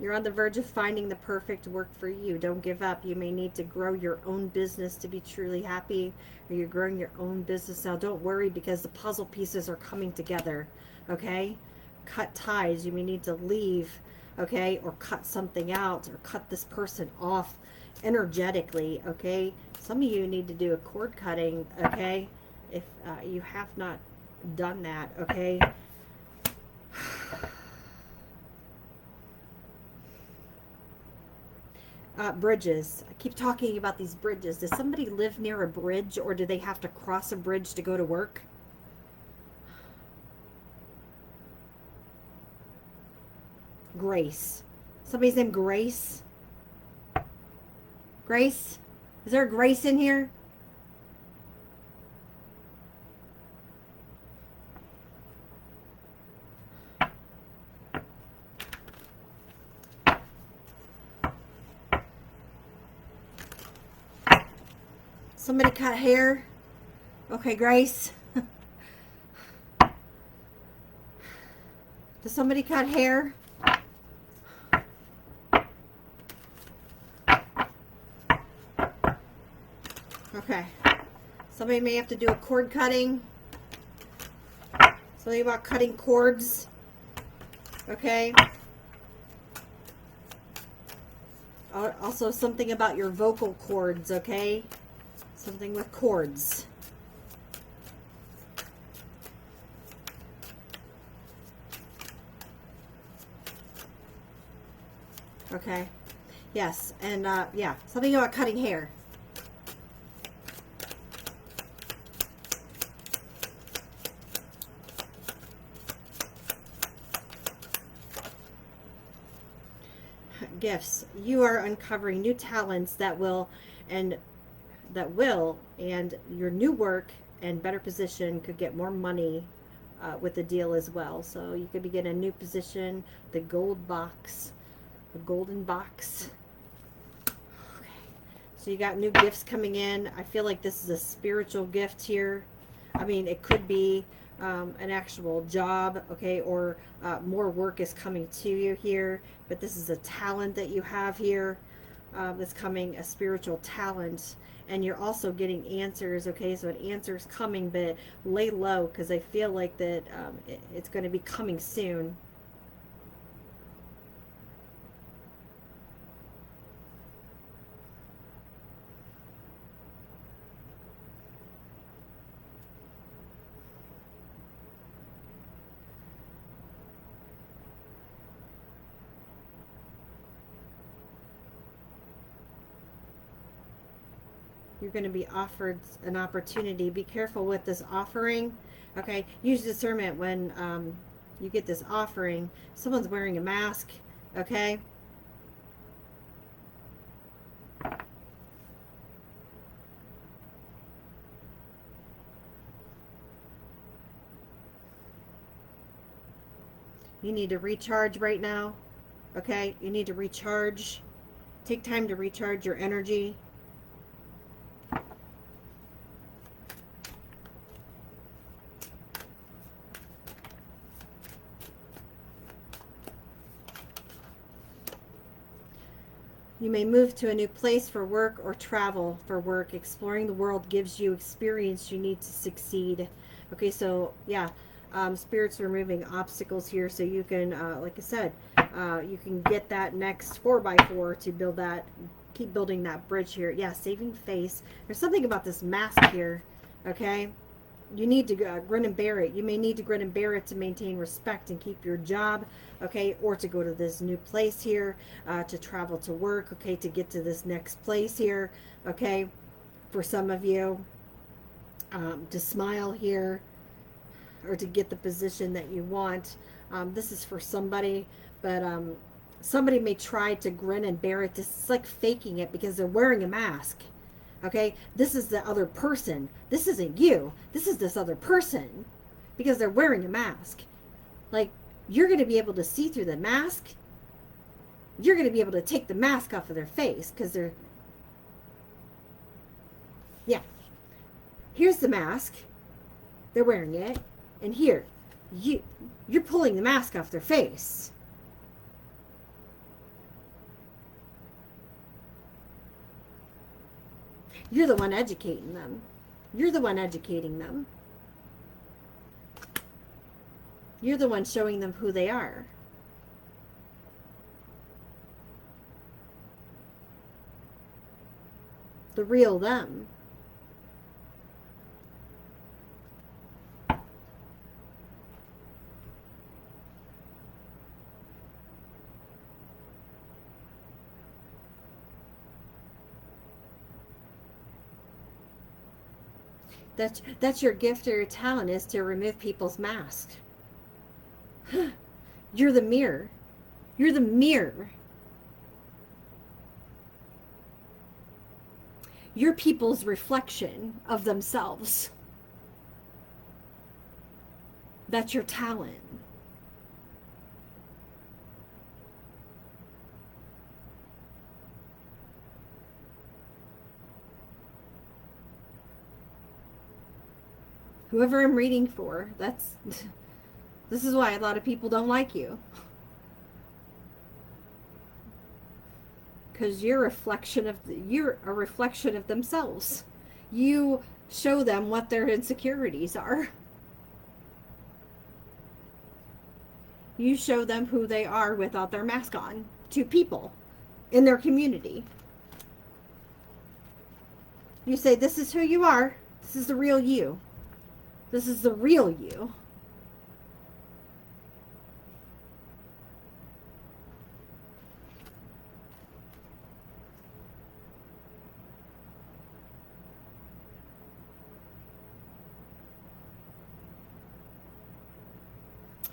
Speaker 1: You're on the verge of finding the perfect work for you. Don't give up. You may need to grow your own business to be truly happy, or you're growing your own business now. Don't worry, because the puzzle pieces are coming together, okay? Cut ties. You may need to leave, okay, or cut something out, or cut this person off energetically, okay? Some of you need to do a cord cutting, okay? If you have not done that, okay? Bridges. I keep talking about these bridges. Does somebody live near a bridge, or do they have to cross a bridge to go to work? Grace. Somebody's named Grace. Grace? Is there a Grace in here? Somebody cut hair? Okay, Grace. Does somebody cut hair? Okay. Somebody may have to do a cord cutting. Something about cutting cords. Okay. Also something about your vocal cords, okay? Something with cords. Okay. Yes, and yeah, something about cutting hair. gifts. You are uncovering new talents that will, and your new work and better position could get more money with the deal as well. So you could be getting a new position, the gold box, the golden box. Okay. So you got new gifts coming in. I feel like this is a spiritual gift here. I mean, it could be an actual job, okay, or more work is coming to you here, but this is a talent that you have here that's coming, a spiritual talent, and you're also getting answers, okay, so an answer is coming, but lay low, because I feel like that it's going to be coming soon. You're going to be offered an opportunity. Be careful with this offering. Okay, use discernment when you get this offering. Someone's wearing a mask. Okay. You need to recharge right now. Okay, you need to recharge. Take time to recharge your energy. You may move to a new place for work or travel for work. Exploring the world gives you experience you need to succeed. Okay, so yeah, spirits removing obstacles here so you can, like I said, you can get that next 4x4 to build that, keep building that bridge here. Yeah, saving face. There's something about this mask here, okay? You need to grin and bear it. You may need to grin and bear it to maintain respect and keep your job, okay, or to go to this new place here, to travel to work, okay, to get to this next place here, okay, for some of you, to smile here, or to get the position that you want. This is for somebody, but somebody may try to grin and bear it. This is like faking it because they're wearing a mask. Okay, this is the other person. This isn't you. This is this other person because they're wearing a mask. Like, you're going to be able to see through the mask. You're going to be able to take the mask off of their face because they're, yeah. Here's the mask. They're wearing it. And here, you're pulling the mask off their face. You're the one educating them. You're the one educating them. You're the one showing them who they are. The real them. That's your gift or your talent, is to remove people's masks. You're the mirror. You're the mirror. You're people's reflection of themselves. That's your talent. Whoever I'm reading for, this is why a lot of people don't like you. Because you're a reflection of themselves. You show them what their insecurities are. You show them who they are without their mask on to people in their community. You say, this is who you are. This is the real you. This is the real you.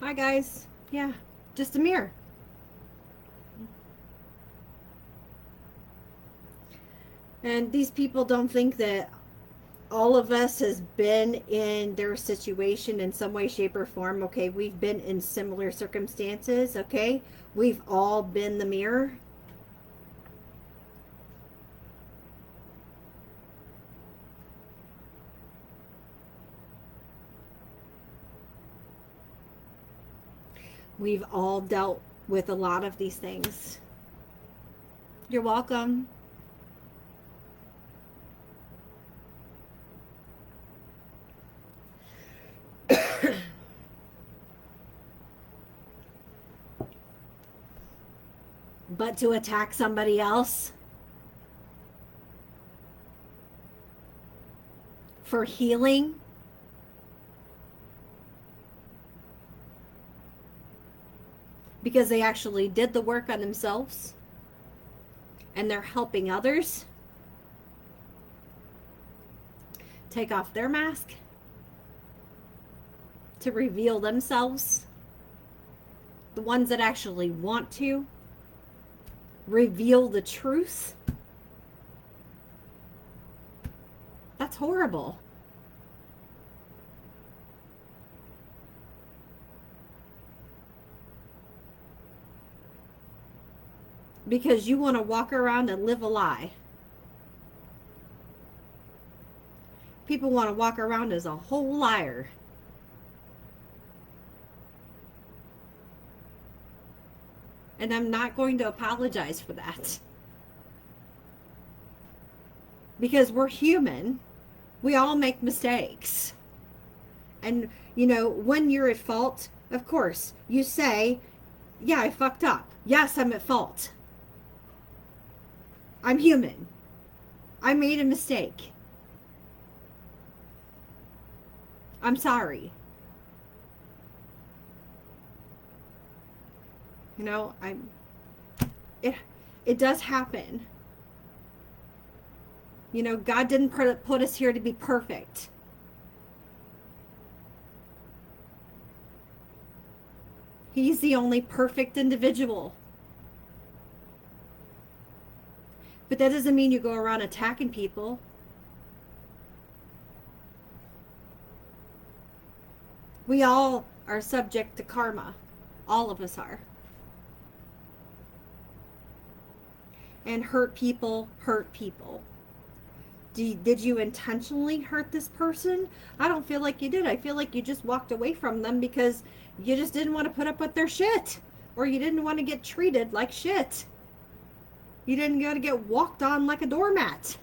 Speaker 1: Hi guys. Yeah, just a mirror. And these people don't think that all of us has been in their situation in some way, shape, or form. Okay, we've been in similar circumstances. Okay, we've all been the mirror. We've all dealt with a lot of these things. You're welcome. But to attack somebody else for healing, because they actually did the work on themselves and they're helping others take off their mask to reveal themselves, the ones that actually want to reveal the truth. That's horrible. Because you want to walk around and live a lie. People want to walk around as a whole liar. And I'm not going to apologize for that. Because we're human. We all make mistakes. And, you know, when you're at fault, of course, you say, yeah, I fucked up. Yes, I'm at fault. I'm human. I made a mistake. I'm sorry. You know, it does happen. You know, God didn't put us here to be perfect. He's the only perfect individual. But that doesn't mean you go around attacking people. We all are subject to karma. All of us are. And hurt people hurt people. Did you intentionally hurt this person? I don't feel like you did. I feel like you just walked away from them because you just didn't want to put up with their shit. Or you didn't want to get treated like shit. You didn't want to get walked on like a doormat.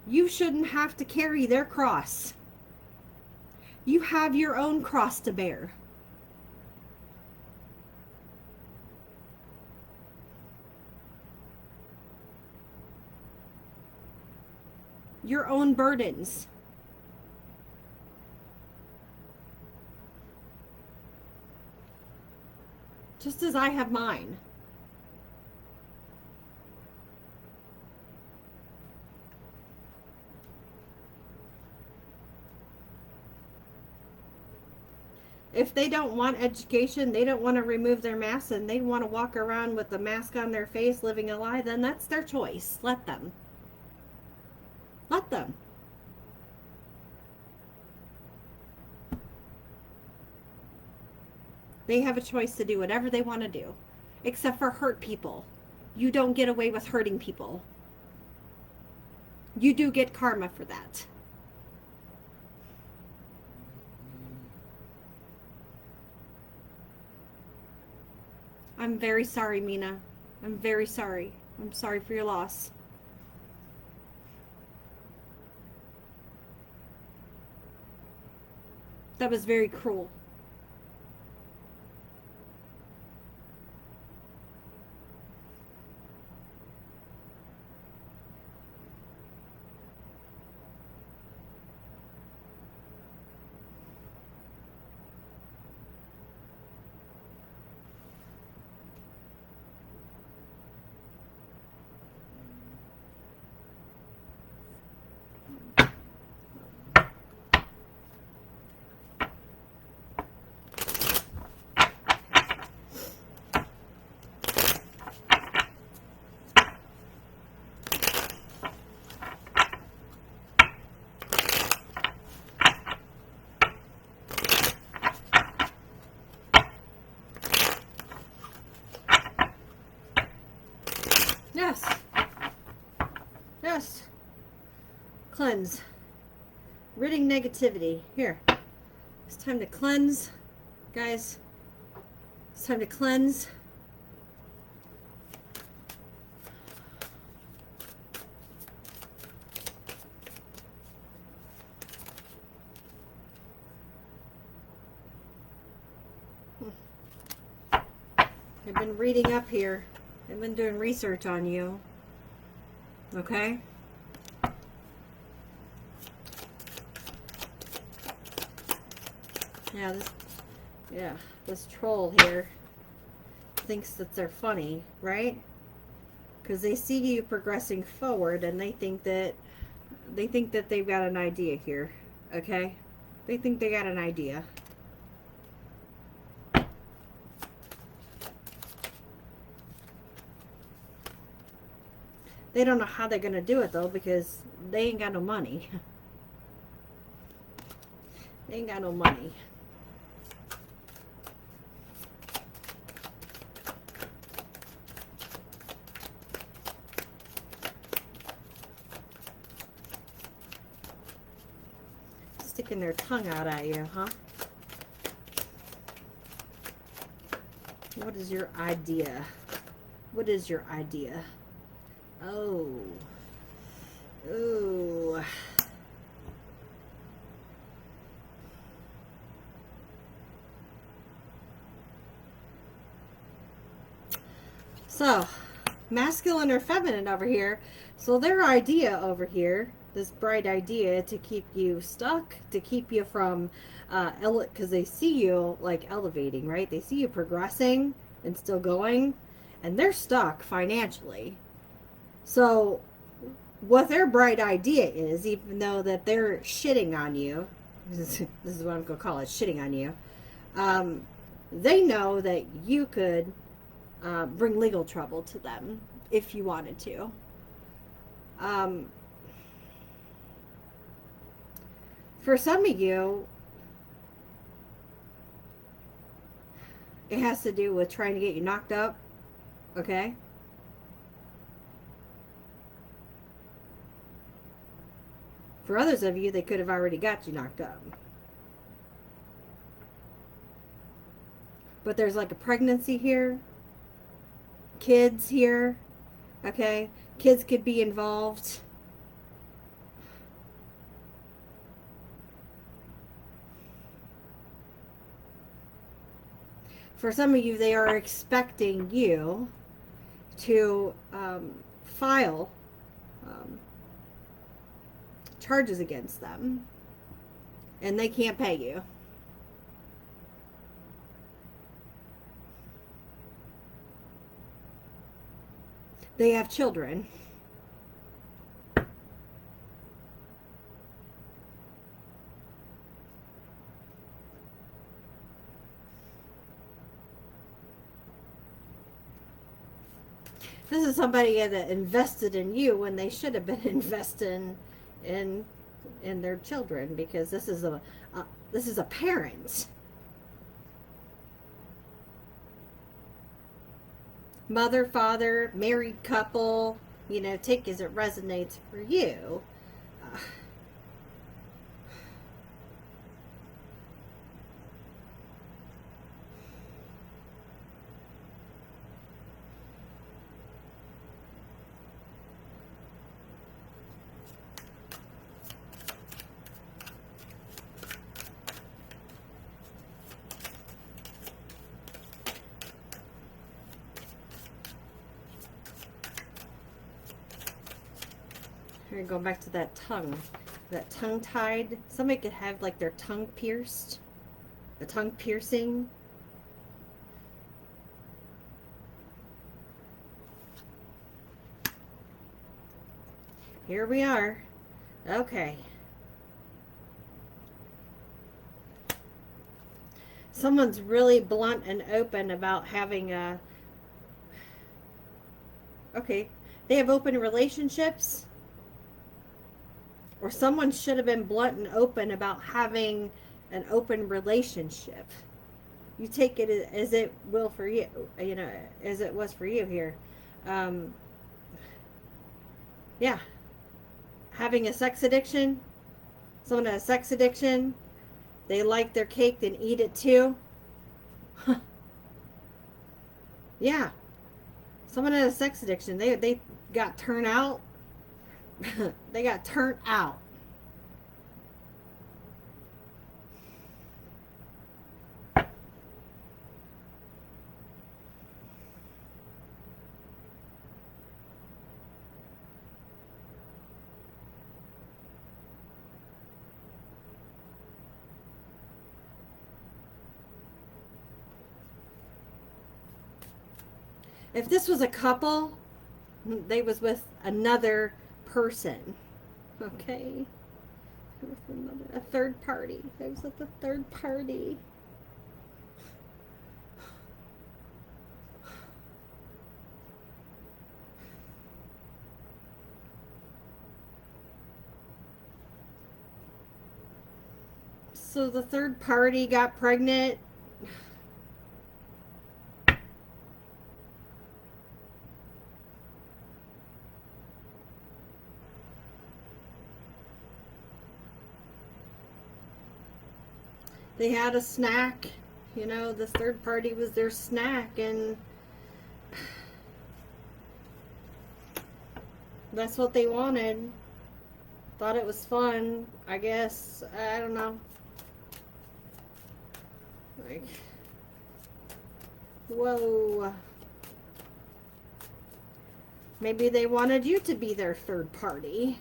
Speaker 1: You shouldn't have to carry their cross. You have your own cross to bear. Your own burdens. Just as I have mine. If they don't want education, they don't want to remove their mask, and they want to walk around with the mask on their face living a lie, then that's their choice. Let them. Let them. They have a choice to do whatever they want to do. Except for hurt people. You don't get away with hurting people. You do get karma for that. I'm very sorry, Mina. I'm very sorry. I'm sorry for your loss. That was very cruel. Yes. Yes. Cleanse. Ridding negativity. Here. It's time to cleanse. Guys. It's time to cleanse. I've been reading up here. I've been doing research on you. Okay? This troll here thinks that they're funny, right? Because they see you progressing forward and they think that they've got an idea here. Okay? They think they got an idea. They don't know how they're going to do it, though, because they ain't got no money. They ain't got no money. Sticking their tongue out at you, huh? What is your idea? What is your idea? Oh. Ooh. So, masculine or feminine over here. So their idea over here, this bright idea to keep you stuck, to keep you from, because they see you like elevating, right? They see you progressing and still going, and they're stuck financially. So what their bright idea is, even though that they're shitting on you, this is what I'm going to call it, shitting on you, they know that you could bring legal trouble to them if you wanted to. For some of you, it has to do with trying to get you knocked up, okay? For others of you, they could have already got you knocked up. But there's like a pregnancy here, kids here, okay? Kids could be involved. For some of you, they are expecting you to file charges against them, and they can't pay you. They have children. This is somebody that invested in you when they should have been investing in their children, because this is a parent. Mother, father, married couple, you know, take as it resonates for you. Here, going back to that tongue. That tongue tied. Somebody could have like their tongue pierced. A tongue piercing. Here we are. Okay. Someone's really blunt and open about having a... Okay. They have open relationships. Or someone should have been blunt and open about having an open relationship. You take it as it will for you, you know, as it was for you here. Yeah. Having a sex addiction. Someone has a sex addiction. They like their cake, then eat it too. Yeah. Someone had a sex addiction. They got turned out. They got turned out. If this was a couple, they was with another person. Okay? A third party. They was with a third party. So the third party got pregnant. They had a snack, you know, the third party was their snack, and that's what they wanted. Thought it was fun, I guess. I don't know. Like, whoa. Maybe they wanted you to be their third party,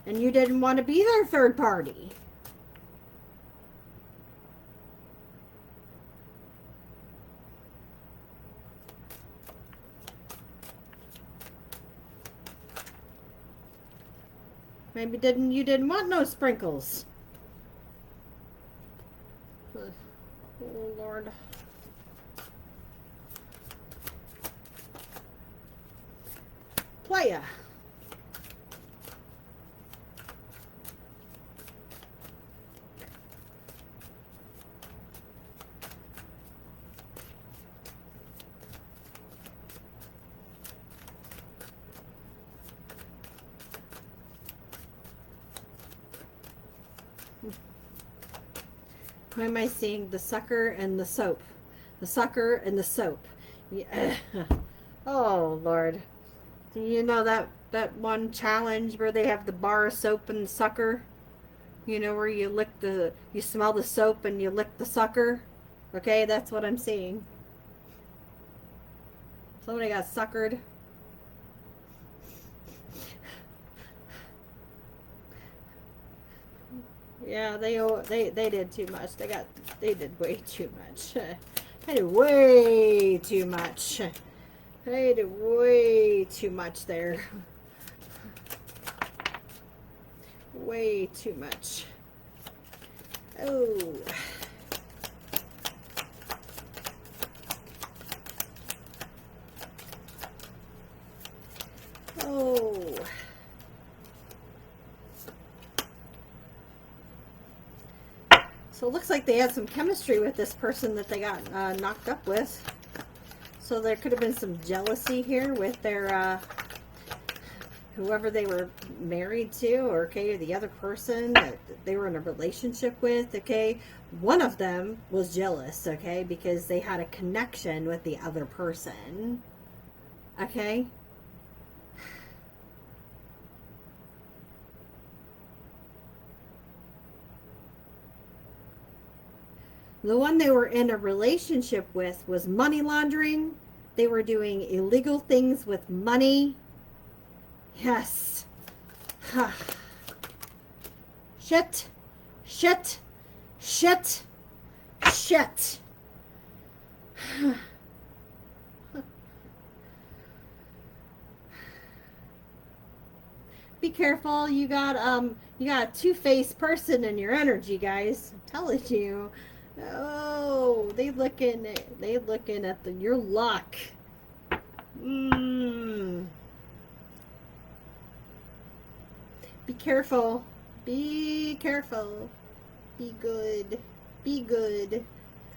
Speaker 1: and you didn't want to be their third party. Maybe you didn't want no sprinkles. Oh, Lord. Playa. Why am I seeing the sucker and the soap? The sucker and the soap. Yeah. Oh, Lord. Do you know that one challenge where they have the bar of soap and the sucker? You know, where you smell the soap and you lick the sucker? Okay, that's what I'm seeing. Somebody got suckered. Yeah, they did too much. They did way too much. They did way too much. They did way too much there. Way too much. Oh. Oh. So it looks like they had some chemistry with this person that they got knocked up with. So there could have been some jealousy here with their whoever they were married to, or okay, the other person that they were in a relationship with. Okay, one of them was jealous. Okay, because they had a connection with the other person. Okay. The one they were in a relationship with was money laundering. They were doing illegal things with money. Yes. Shit. Shit. Shit. Shit. Be careful. You got a two-faced person in your energy, guys. I'm telling you. Oh, they looking at your luck. Be careful. Be careful. Be good. Be good.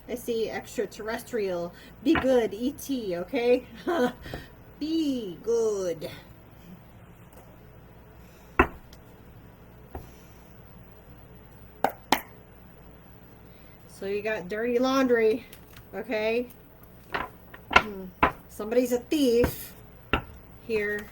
Speaker 1: I see extraterrestrial. Be good, ET, okay? Be good. So you got dirty laundry, okay? Somebody's a thief here.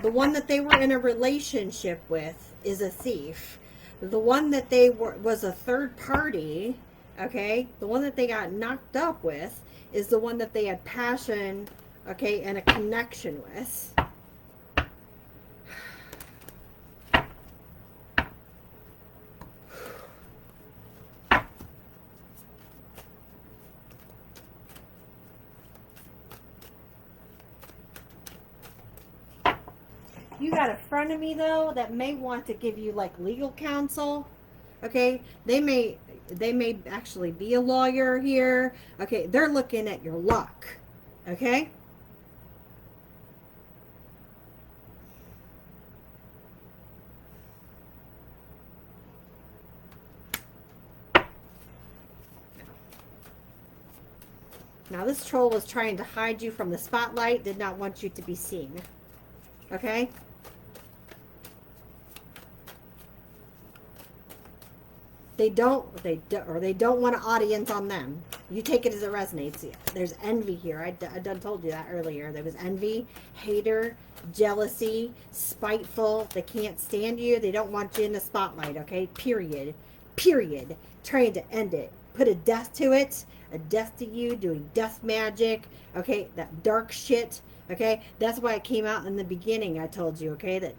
Speaker 1: The one that they were in a relationship with is a thief. The one that they was a third party, okay? The one that they got knocked up with is the one that they had passion, okay, and a connection with. You got a friend of me though that may want to give you like legal counsel. Okay, they may actually be a lawyer here. Okay, they're looking at your luck. Okay. Now this troll was trying to hide you from the spotlight, did not want you to be seen. Okay? They don't want an audience on them. You take it as it resonates. There's envy here. I done told you that earlier. There was envy, hater, jealousy, spiteful. They can't stand you. They don't want you in the spotlight, okay? Period. Period. Trying to end it. Put a death to it. A death to you. Doing death magic. Okay? That dark shit. Okay? That's why it came out in the beginning, I told you, okay? That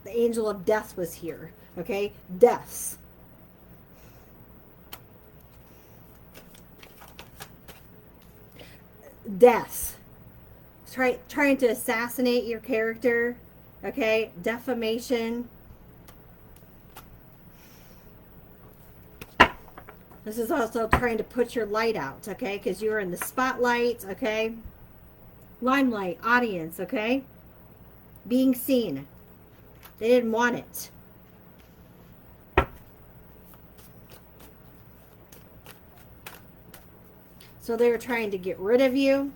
Speaker 1: the angel of death was here. Okay? Deaths. Deaths. Trying to assassinate your character. Okay? Defamation. This is also trying to put your light out. Okay? Because you're in the spotlight. Okay? Limelight. Audience. Okay? Being seen. They didn't want it. So they were trying to get rid of you.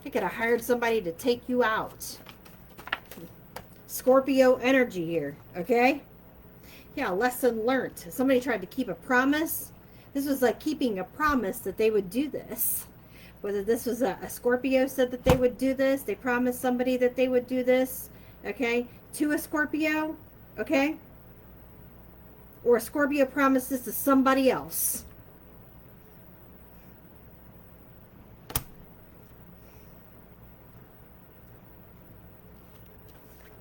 Speaker 1: They could have hired somebody to take you out. Scorpio energy here, okay? Yeah, lesson learned. Somebody tried to keep a promise. This was like keeping a promise that they would do this. Whether this was a Scorpio said that they would do this. They promised somebody that they would do this, okay? To a Scorpio, okay? Or a Scorpio promised this to somebody else.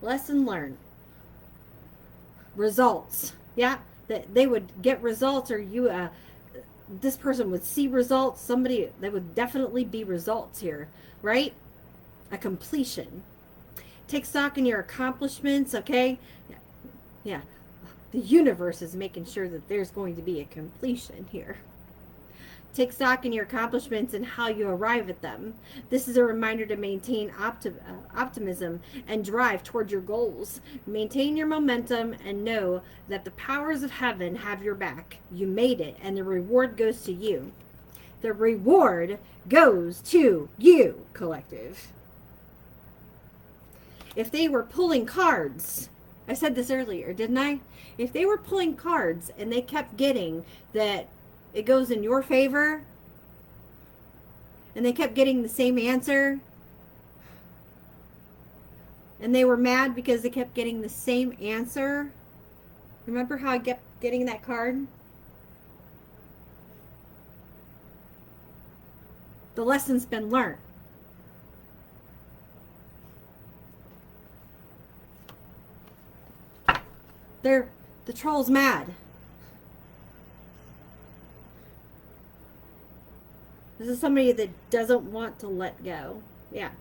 Speaker 1: Lesson learned. Results. Yeah, that they would get results, or this person would see results. Somebody, there would definitely be results here, right? A completion. Take stock in your accomplishments, okay? Yeah. The universe is making sure that there's going to be a completion here. Take stock in your accomplishments and how you arrive at them. This is a reminder to maintain optimism and drive toward your goals. Maintain your momentum and know that the powers of heaven have your back. You made it, and the reward goes to you. The reward goes to you, collective. If they were pulling cards, I said this earlier, didn't I? If they were pulling cards and they kept getting that it goes in your favor, and they kept getting the same answer, and they were mad because they kept getting the same answer. Remember how I kept getting that card? The lesson's been learned. The troll's mad. This is somebody that doesn't want to let go. Yeah.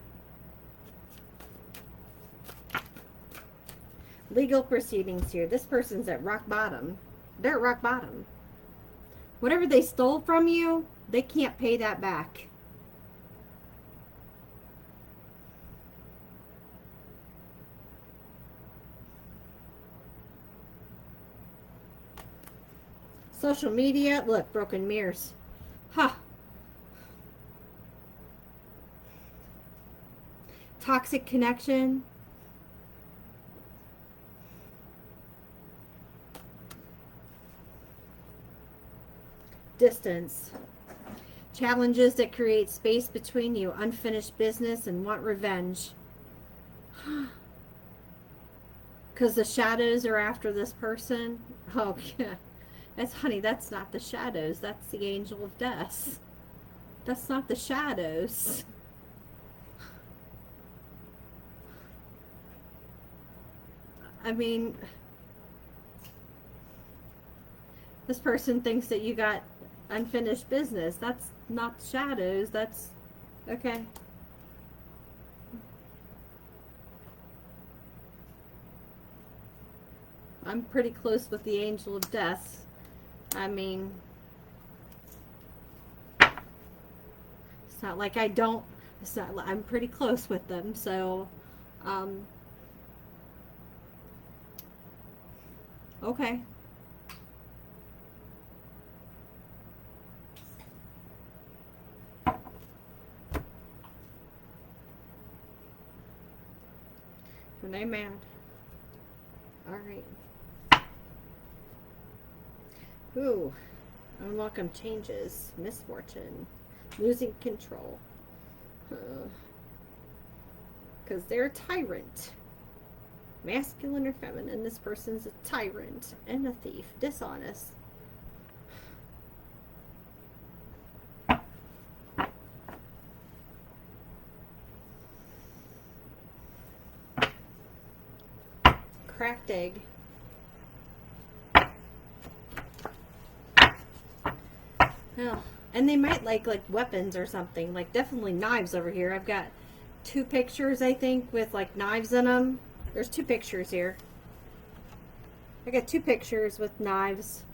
Speaker 1: Legal proceedings here. This person's at rock bottom. They're at rock bottom. Whatever they stole from you, they can't pay that back. Social media, look, broken mirrors. Huh. Toxic connection. Distance. Challenges that create space between you. Unfinished business and want revenge. Because the shadows are after this person. Oh, yeah. Honey, that's not the shadows. That's the angel of death. That's not the shadows. I mean, this person thinks that you got unfinished business. That's not shadows. That's okay. I'm pretty close with the angel of death. I mean, it's not like I don't. It's not. I'm pretty close with them. So, okay. And I'm mad. All right. Ooh, unwelcome changes, misfortune, losing control. Because they're a tyrant. Masculine or feminine, this person's a tyrant and a thief, dishonest. Cracked egg. Oh, and they might like weapons or something, like definitely knives over here. I've got 2 pictures, I think, with like knives in them. There's 2 pictures here. I got 2 pictures with knives.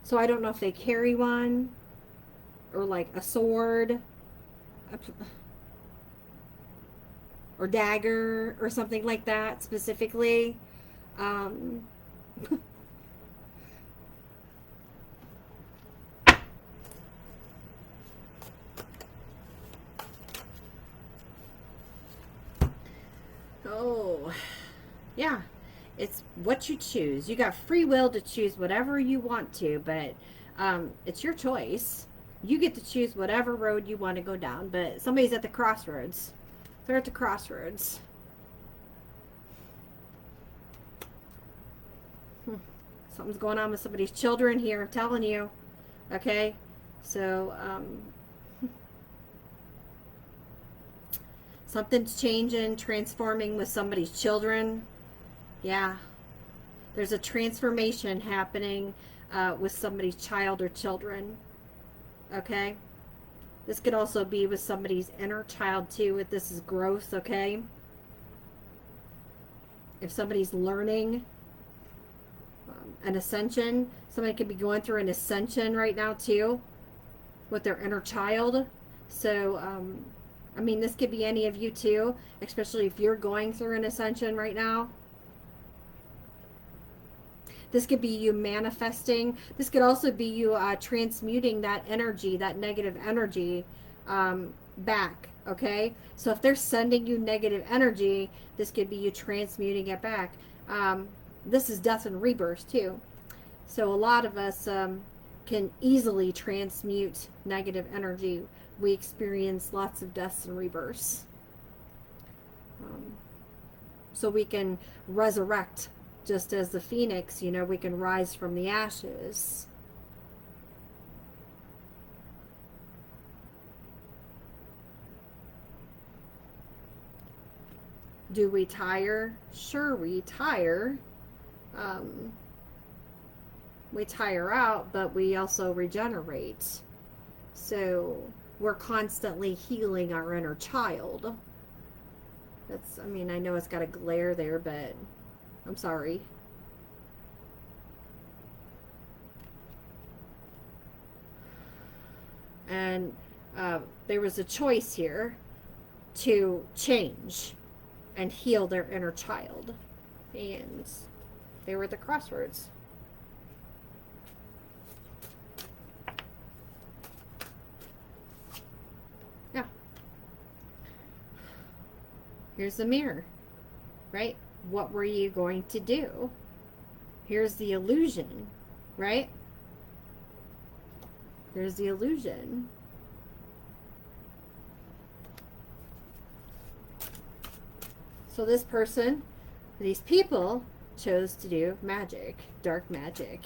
Speaker 1: So I don't know if they carry one or like a sword or dagger or something like that specifically. Oh, yeah. It's what you choose. You got free will to choose whatever you want to, but it's your choice. You get to choose whatever road you want to go down, but somebody's at the crossroads. They're at the crossroads. Something's going on with somebody's children here, I'm telling you. Okay? So, something's changing, transforming with somebody's children. Yeah. There's a transformation happening with somebody's child or children. Okay? This could also be with somebody's inner child too, if this is growth, okay? If somebody's learning an ascension, somebody could be going through an ascension right now too with their inner child. So, I mean, this could be any of you too, especially if you're going through an ascension right now. This could be you manifesting. This could also be you transmuting that energy, that negative energy, back. Okay? So if they're sending you negative energy, this could be you transmuting it back. This is death and rebirth too. So a lot of us can easily transmute negative energy. We experience lots of deaths and rebirths. So we can resurrect. Just as the phoenix, you know, we can rise from the ashes. Do we tire? Sure, we tire. We tire out, but we also regenerate. So we're constantly healing our inner child. That's, I mean, I know it's got a glare there, but I'm sorry. And there was a choice here to change and heal their inner child. And they were at the crossroads. Yeah. Here's the mirror, right? What were you going to do? Here's the illusion, right? There's the illusion. So this person, these people, chose to do magic, dark magic.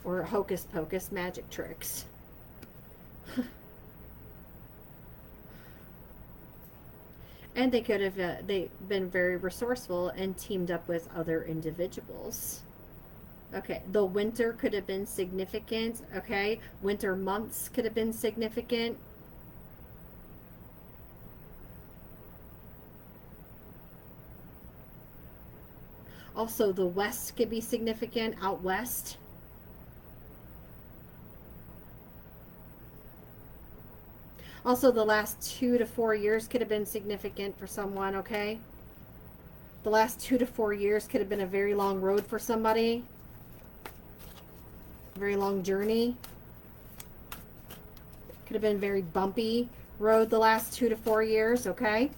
Speaker 1: Or hocus pocus magic tricks. And they could have they been very resourceful and teamed up with other individuals. Okay, the winter could have been significant. Okay, winter months could have been significant. Also, the west could be significant, out west. Also, the last 2 to 4 years could have been significant for someone, okay? The last 2 to 4 years could have been a very long road for somebody. Very long journey. Could have been very bumpy road the last 2 to 4 years, okay?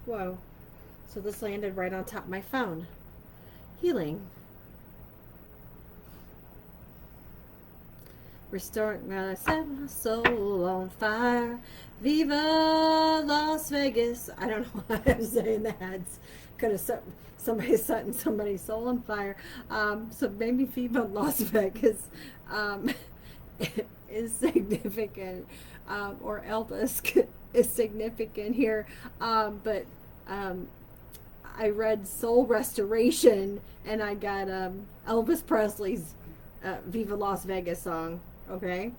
Speaker 1: Whoa. So this landed right on top of my phone. Healing. Restoring my soul on fire. Viva Las Vegas. I don't know why I'm saying that. Could have set somebody's setting somebody's soul on fire. So maybe Viva Las Vegas is significant. Or Elvis is significant here. But I read Soul Restoration and I got Elvis Presley's Viva Las Vegas song. Okay.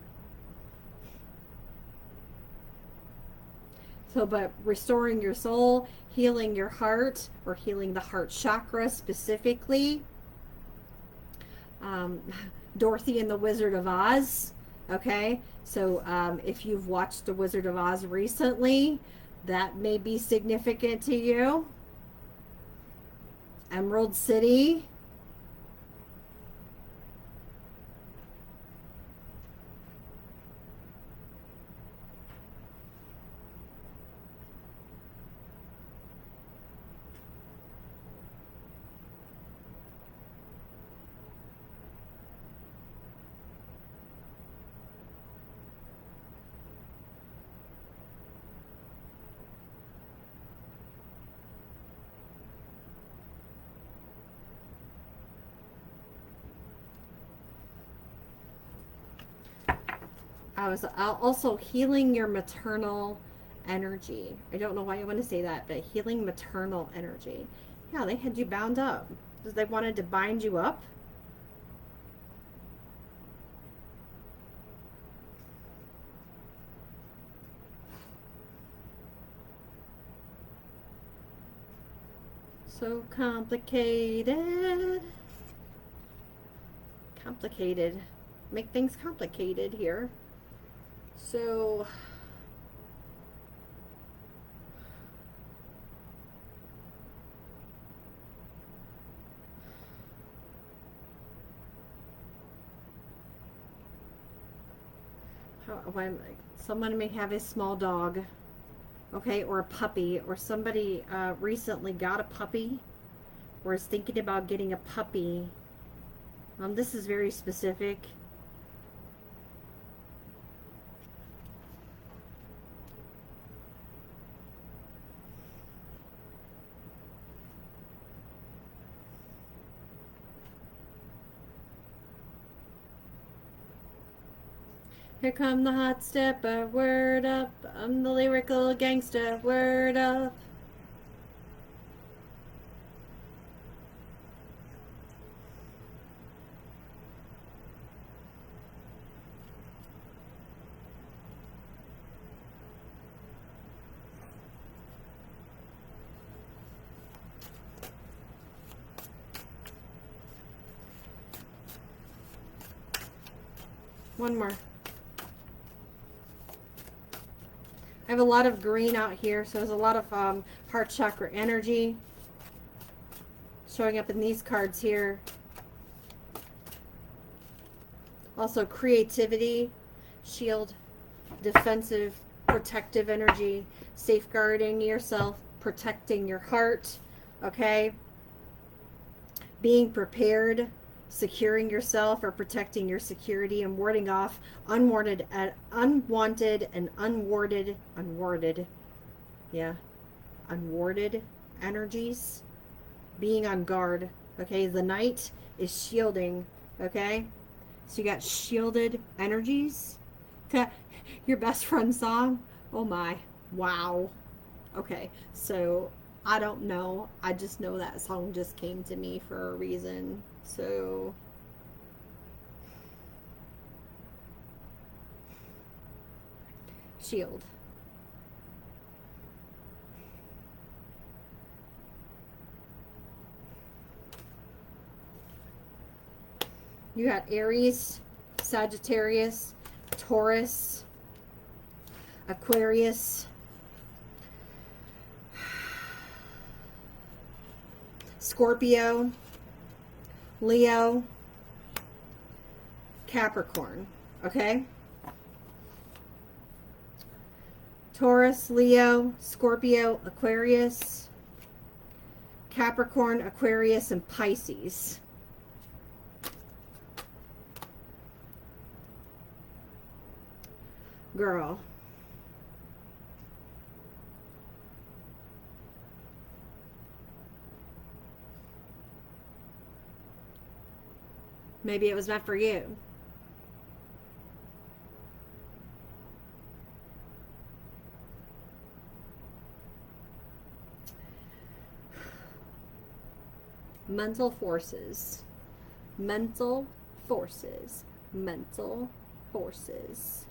Speaker 1: So, but restoring your soul, healing your heart, or healing the heart chakra specifically. Dorothy and the Wizard of Oz. Okay. So, if you've watched The Wizard of Oz recently, that may be significant to you. Emerald City. I was also healing your maternal energy. I don't know why I want to say that, but healing maternal energy. Yeah, they had you bound up because they wanted to bind you up. So complicated. Complicated. Make things complicated here. So someone may have a small dog, okay, or a puppy, or somebody recently got a puppy or is thinking about getting a puppy. This is very specific. Here come the hot stepper, word up. I'm the lyrical gangster, word up. One more. I have a lot of green out here, so there's a lot of heart chakra energy showing up in these cards here. Also creativity. shield, defensive, protective energy, safeguarding yourself, protecting your heart, okay? Being prepared, securing yourself or protecting your security, and warding off unwanted and unwarded energies. Being on guard, okay? The Knight is shielding, okay? So you got shielded energies. Your best friend song? Oh my. Wow. Okay, so I don't know. I just know that song just came to me for a reason. So shield. You got Aries, Sagittarius, Taurus, Aquarius, Scorpio, Leo, Capricorn, okay? Taurus, Leo, Scorpio, Aquarius, Capricorn, Aquarius, and Pisces. Girl. Maybe it was meant for you. Mental forces. Mental forces. Mental forces.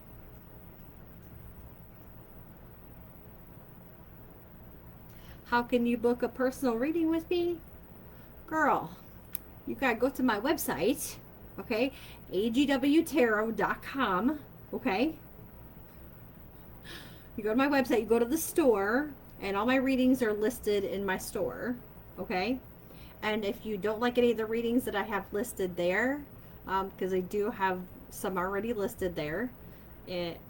Speaker 1: How can you book a personal reading with me? Girl, you gotta go to my website, okay? agwtarot.com, okay? You go to my website, you go to the store, and all my readings are listed in my store, okay? And if you don't like any of the readings that I have listed there, because I do have some already listed there,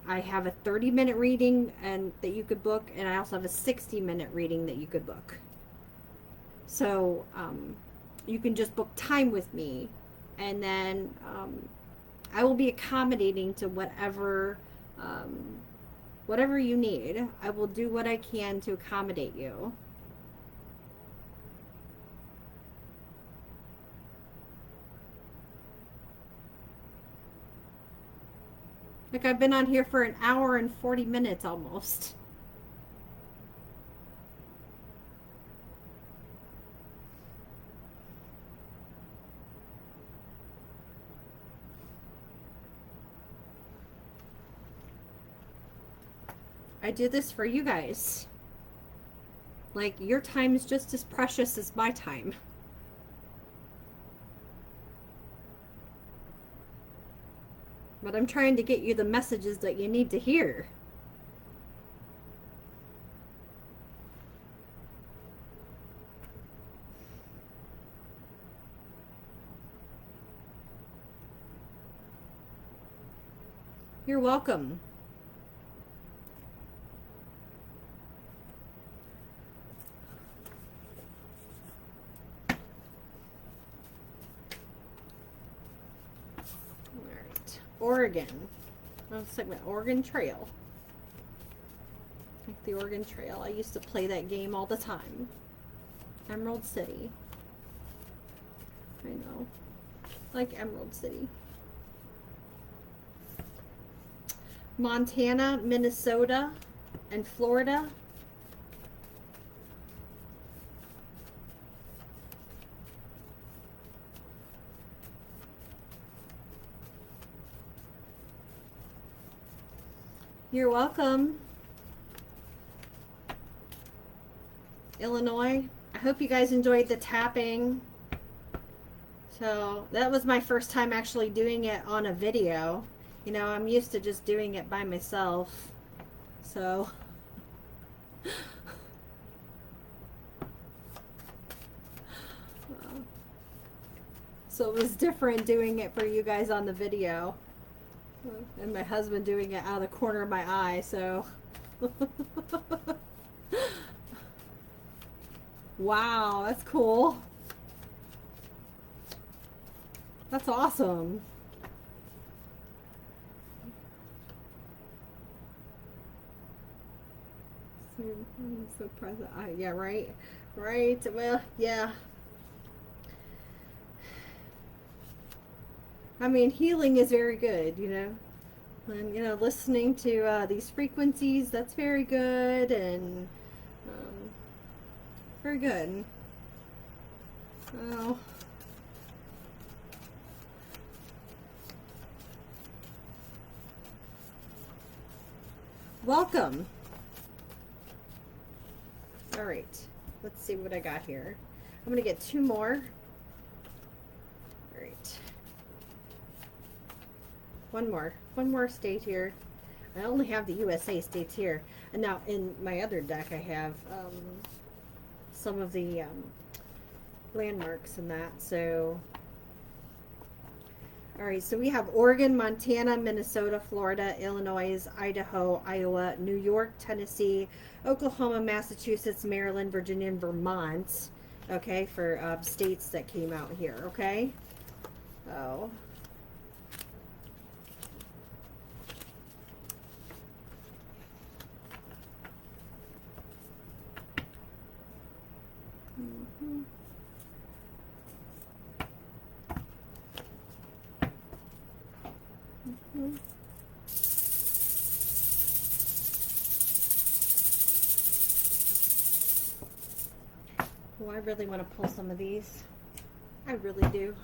Speaker 1: I have a 30-minute reading and that you could book, and I also have a 60-minute reading that you could book. So you can just book time with me, and then I will be accommodating to whatever you need. I will do what I can to accommodate you. Like, I've been on here for an hour and 40 minutes almost. I do this for you guys. Like, your time is just as precious as my time. But I'm trying to get you the messages that you need to hear. You're welcome. Oregon. Let's like my Oregon Trail. Like the Oregon Trail. I used to play that game all the time. Emerald City. I know. Like Emerald City. Montana, Minnesota, and Florida. You're welcome. Illinois. I hope you guys enjoyed the tapping. So that was my first time actually doing it on a video. You know, I'm used to just doing it by myself. So so it was different doing it for you guys on the video. And my husband doing it out of the corner of my eye, so. Wow, that's cool. That's awesome. So present. Yeah, right. Right. Well, yeah. I mean, healing is very good, you know. And, you know, listening to these frequencies, that's very good. And very good. Oh. Welcome. All right. Let's see what I got here. I'm going to get 2 more. All right. One more state here. I only have the USA states here. And now in my other deck, I have some of the landmarks and that. So, all right. So we have Oregon, Montana, Minnesota, Florida, Illinois, Idaho, Iowa, New York, Tennessee, Oklahoma, Massachusetts, Maryland, Virginia, and Vermont. Okay, for states that came out here. Okay. Oh. Oh, I really want to pull some of these. I really do.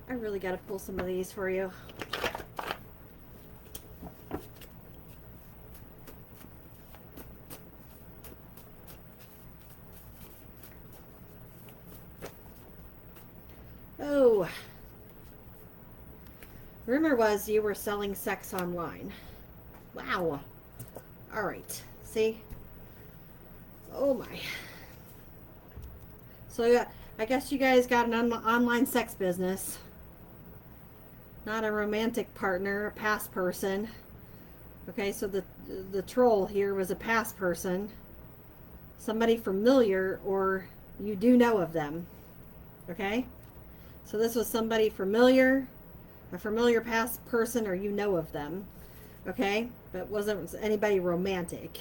Speaker 1: I really got to pull some of these for you. Oh. Rumor was you were selling sex online. Wow. All right. See? Oh my. So yeah, I guess you guys got an online sex business. Not a romantic partner, a past person. Okay, so the troll here was a past person. Somebody familiar, or you do know of them. Okay? So this was somebody familiar, a familiar past person, or you know of them. Okay? But wasn't anybody romantic.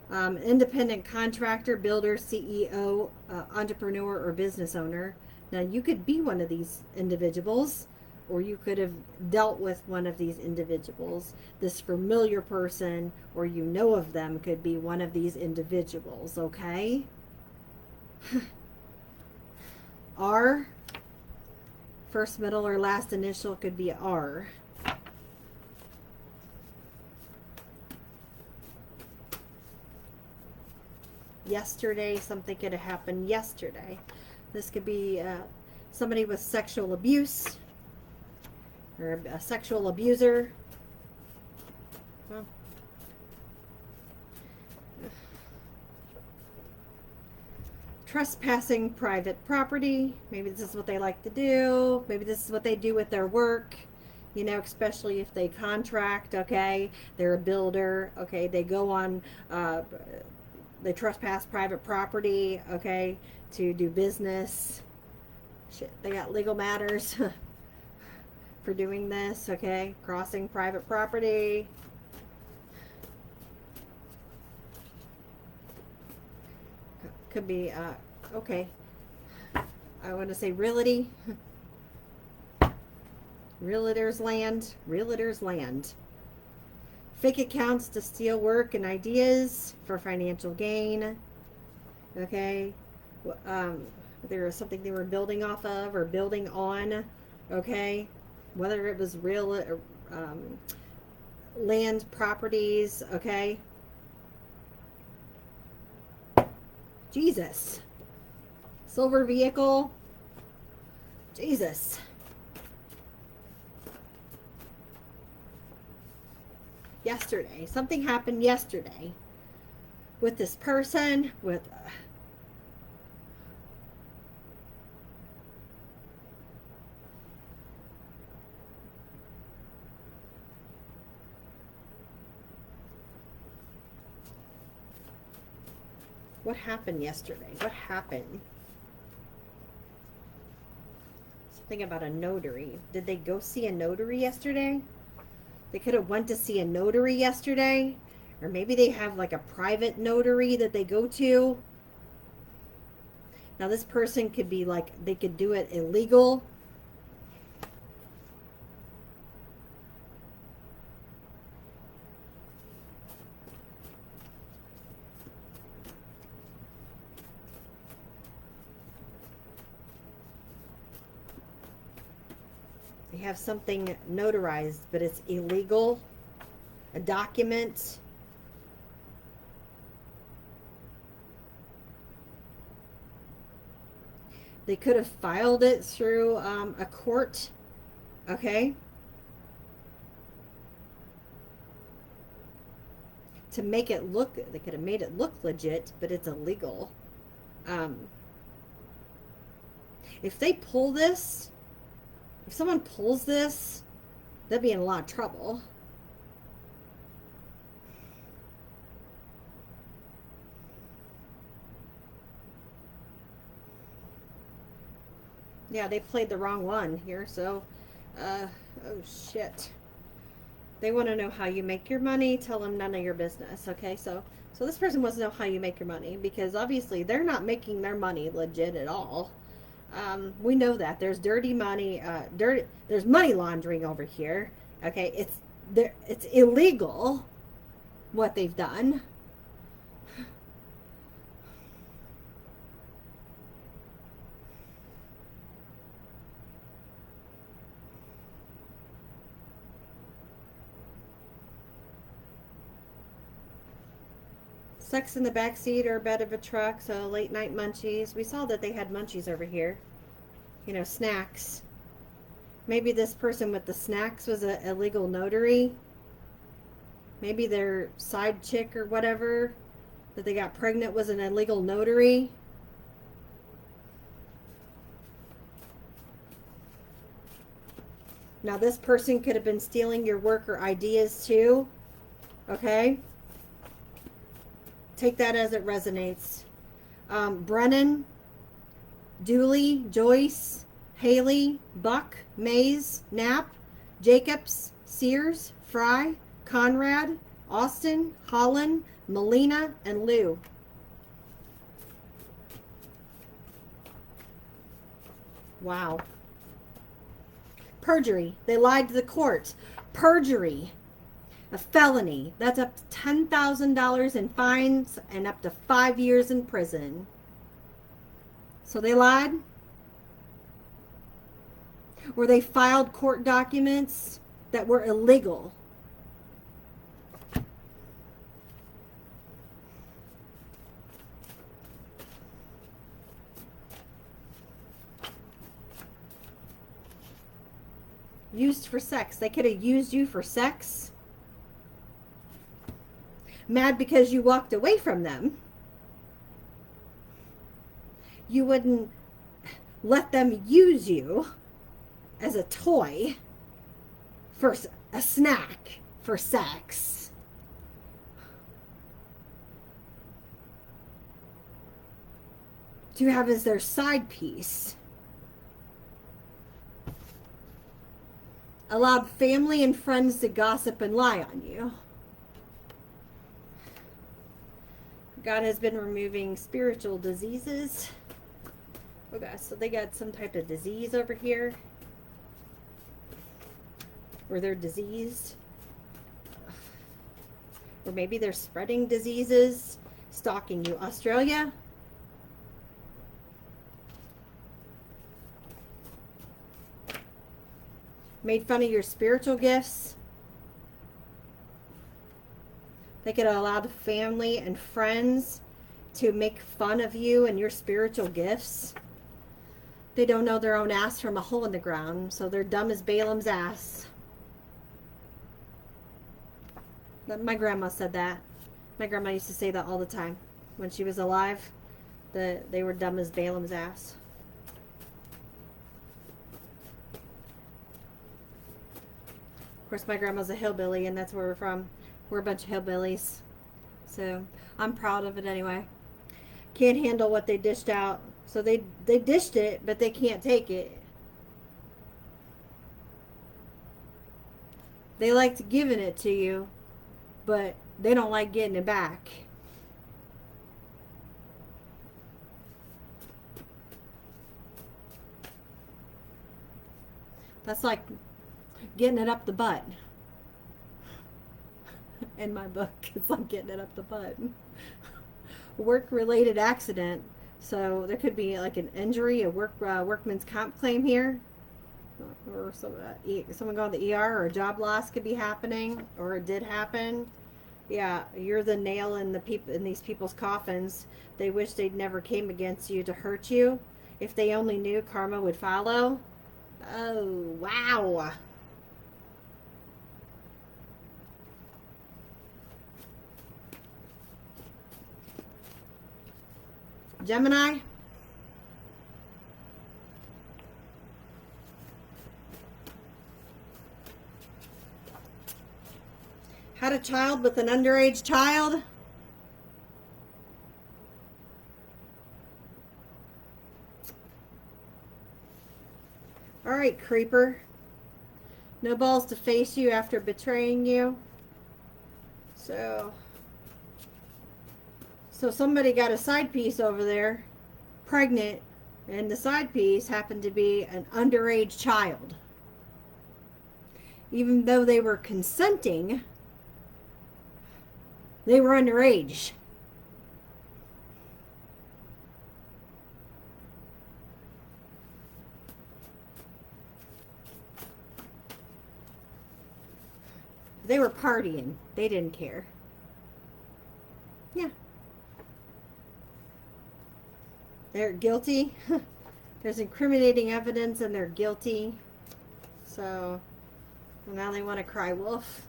Speaker 1: Independent contractor, builder, CEO, entrepreneur, or business owner. Now, you could be one of these individuals, or you could have dealt with one of these individuals. This familiar person, or you know of them, could be one of these individuals, okay? R, first, middle, or last initial could be R. Yesterday, something could have happened yesterday. This could be somebody with sexual abuse, or a sexual abuser. Well, trespassing private property. Maybe this is what they like to do. Maybe this is what they do with their work. You know, especially if they contract, okay? They're a builder, okay? They go on... they trespass private property, okay, to do business. Shit, they got legal matters for doing this, okay? Crossing private property. Could be, okay. I want to say realty. Realtor's land. Realtor's land. Fake accounts to steal work and ideas for financial gain. Okay. There was something they were building off of or building on. Okay. Whether it was real land properties. Okay. Jesus. Silver vehicle. Jesus. Yesterday. Something happened yesterday with this person, with What happened yesterday? What happened? Something about a notary. Did they go see a notary yesterday? They could have went to see a notary yesterday. Or maybe they have like a private notary that they go to. Now this person could be like, they could do it illegal. They have something notarized, but it's illegal. A document. They could have filed it through a court. Okay. To make it look, they could have made it look legit, but it's illegal. If they pull this, if someone pulls this, they'll be in a lot of trouble. Yeah, they played the wrong one here, so, oh shit. They want to know how you make your money, tell them none of your business, okay? So this person wants to know how you make your money, because obviously they're not making their money legit at all. We know that. There's dirty money, there's money laundering over here, okay? It's illegal, what they've done. Sex in the back seat or bed of a truck, so late night munchies. We saw that they had munchies over here. You know, snacks. Maybe this person with the snacks was an illegal notary. Maybe their side chick or whatever that they got pregnant was an illegal notary. Now this person could have been stealing your work or ideas too. Okay? Take that as it resonates. Brennan, Dooley, Joyce, Haley, Buck, Mays, Knapp, Jacobs, Sears, Fry, Conrad, Austin, Holland, Molina, and Lou. Wow. Perjury. They lied to the court. Perjury. A felony. That's up to $10,000 in fines and up to 5 years in prison. So they lied? Or they filed court documents that were illegal. Used for sex. They could have used you for sex. Mad because you walked away from them. You wouldn't let them use you as a toy for a snack for sex. To have as their side piece. Allowed family and friends to gossip and lie on you. God has been removing spiritual diseases. Oh gosh, so they got some type of disease over here. Or they're diseased. Or maybe they're spreading diseases, stalking you. Australia. Made fun of your spiritual gifts. They could have allowed family and friends to make fun of you and your spiritual gifts. They don't know their own ass from a hole in the ground, so they're dumb as Balaam's ass. My grandma said that. My grandma used to say that all the time when she was alive. They were dumb as Balaam's ass. Of course, my grandma's a hillbilly, and that's where we're from. We're a bunch of hillbillies. So, I'm proud of it anyway. Can't handle what they dished out. So they dished it, but they can't take it. They liked giving it to you, but they don't like getting it back. That's like getting it up the butt. In my book, it's like getting it up the butt. Work-related accident. So there could be like an injury, a workman's comp claim here, or someone going to the ER, or a job loss could be happening, or it did happen. Yeah, you're the nail in these people's coffins. They wish they'd never came against you to hurt you. If they only knew karma would follow. Oh, wow. Gemini. Had a child with an underage child. All right, creeper. No balls to face you after betraying you. So somebody got a side piece over there, pregnant, and the side piece happened to be an underage child. Even though they were consenting, they were underage. They were partying. They didn't care. Yeah. They're guilty. There's incriminating evidence and they're guilty. So now they want to cry wolf.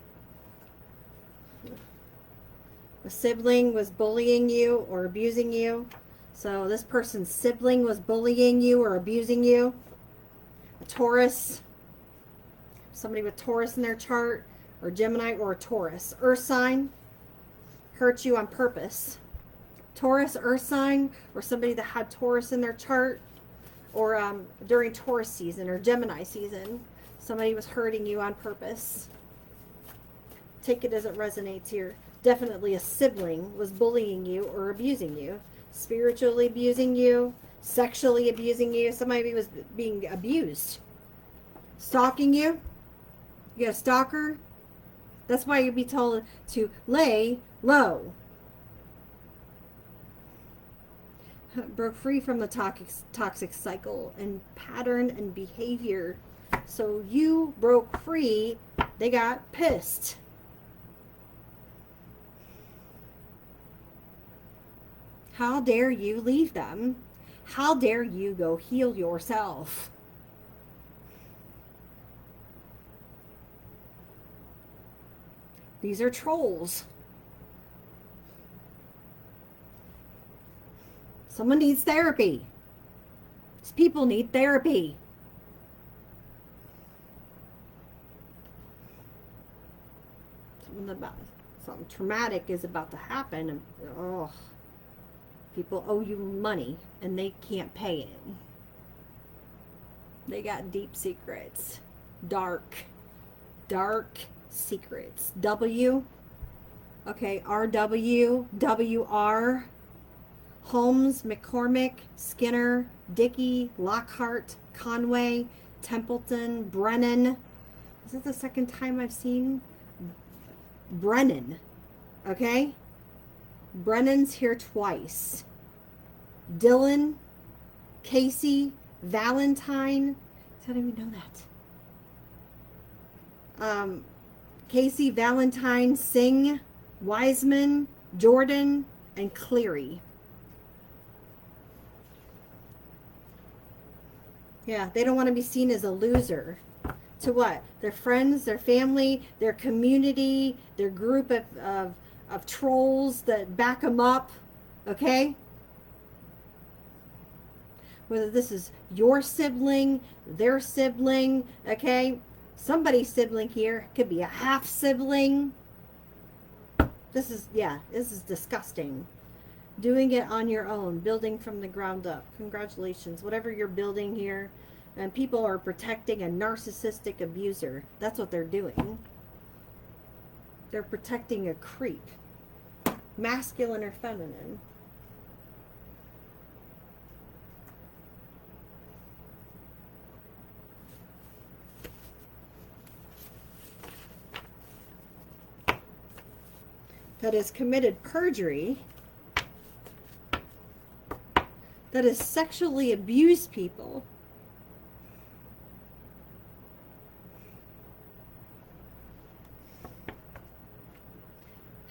Speaker 1: A sibling was bullying you or abusing you. So this person's sibling was bullying you or abusing you. A Taurus. Somebody with Taurus in their chart, or Gemini or a Taurus. Earth sign hurt you on purpose. Taurus, earth sign, or somebody that had Taurus in their chart, or during Taurus season or Gemini season, somebody was hurting you on purpose. Take it as it resonates here. Definitely a sibling was bullying you or abusing you. Spiritually abusing you, sexually abusing you. Somebody was being abused. Stalking you. You got a stalker. That's why you'd be told to lay low. Broke free from the toxic cycle and pattern and behavior. So you broke free. They got pissed. How dare you leave them? How dare you go heal yourself? These are trolls. Someone needs therapy. These people need therapy. Something traumatic is about to happen. And, oh, people owe you money and they can't pay it. They got deep secrets. Dark secrets. W. Okay, RW, WR. Holmes, McCormick, Skinner, Dickey, Lockhart, Conway, Templeton, Brennan. Is this the second time I've seen Brennan? Okay? Brennan's here twice. Dylan, Casey, Valentine. How do we know that? Casey, Valentine, Singh, Wiseman, Jordan, and Cleary. Yeah, they don't want to be seen as a loser. To what? Their friends, their family, their community, their group of trolls that back them up. Okay? Whether this is your sibling, their sibling, okay? Somebody's sibling here. Could be a half sibling. This is disgusting. Doing it on your own, building from the ground up. Congratulations. Whatever you're building here, and people are protecting a narcissistic abuser. That's what they're doing. They're protecting a creep. Masculine or feminine. That has committed perjury. That has sexually abused people.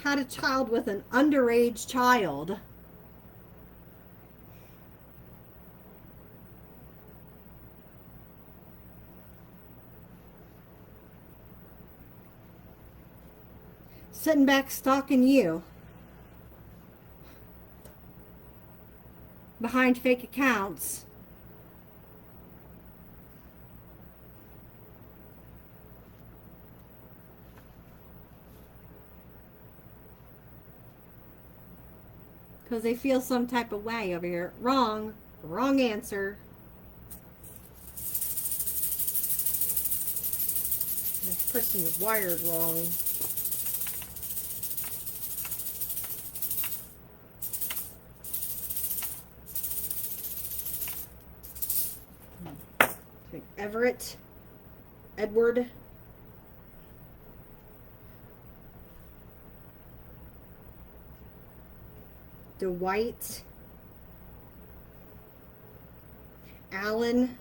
Speaker 1: Had a child with an underage child. Sitting back stalking you. Behind fake accounts. Because they feel some type of way over here. Wrong. Wrong answer. This person is wired wrong. Okay. Everett. Edward. Dwight, Alan,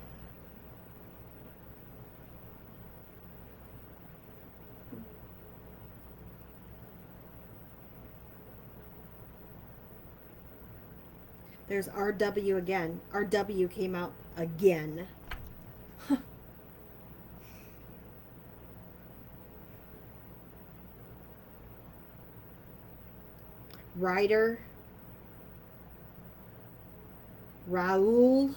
Speaker 1: there's RW again. RW came out again. Ryder. Raul.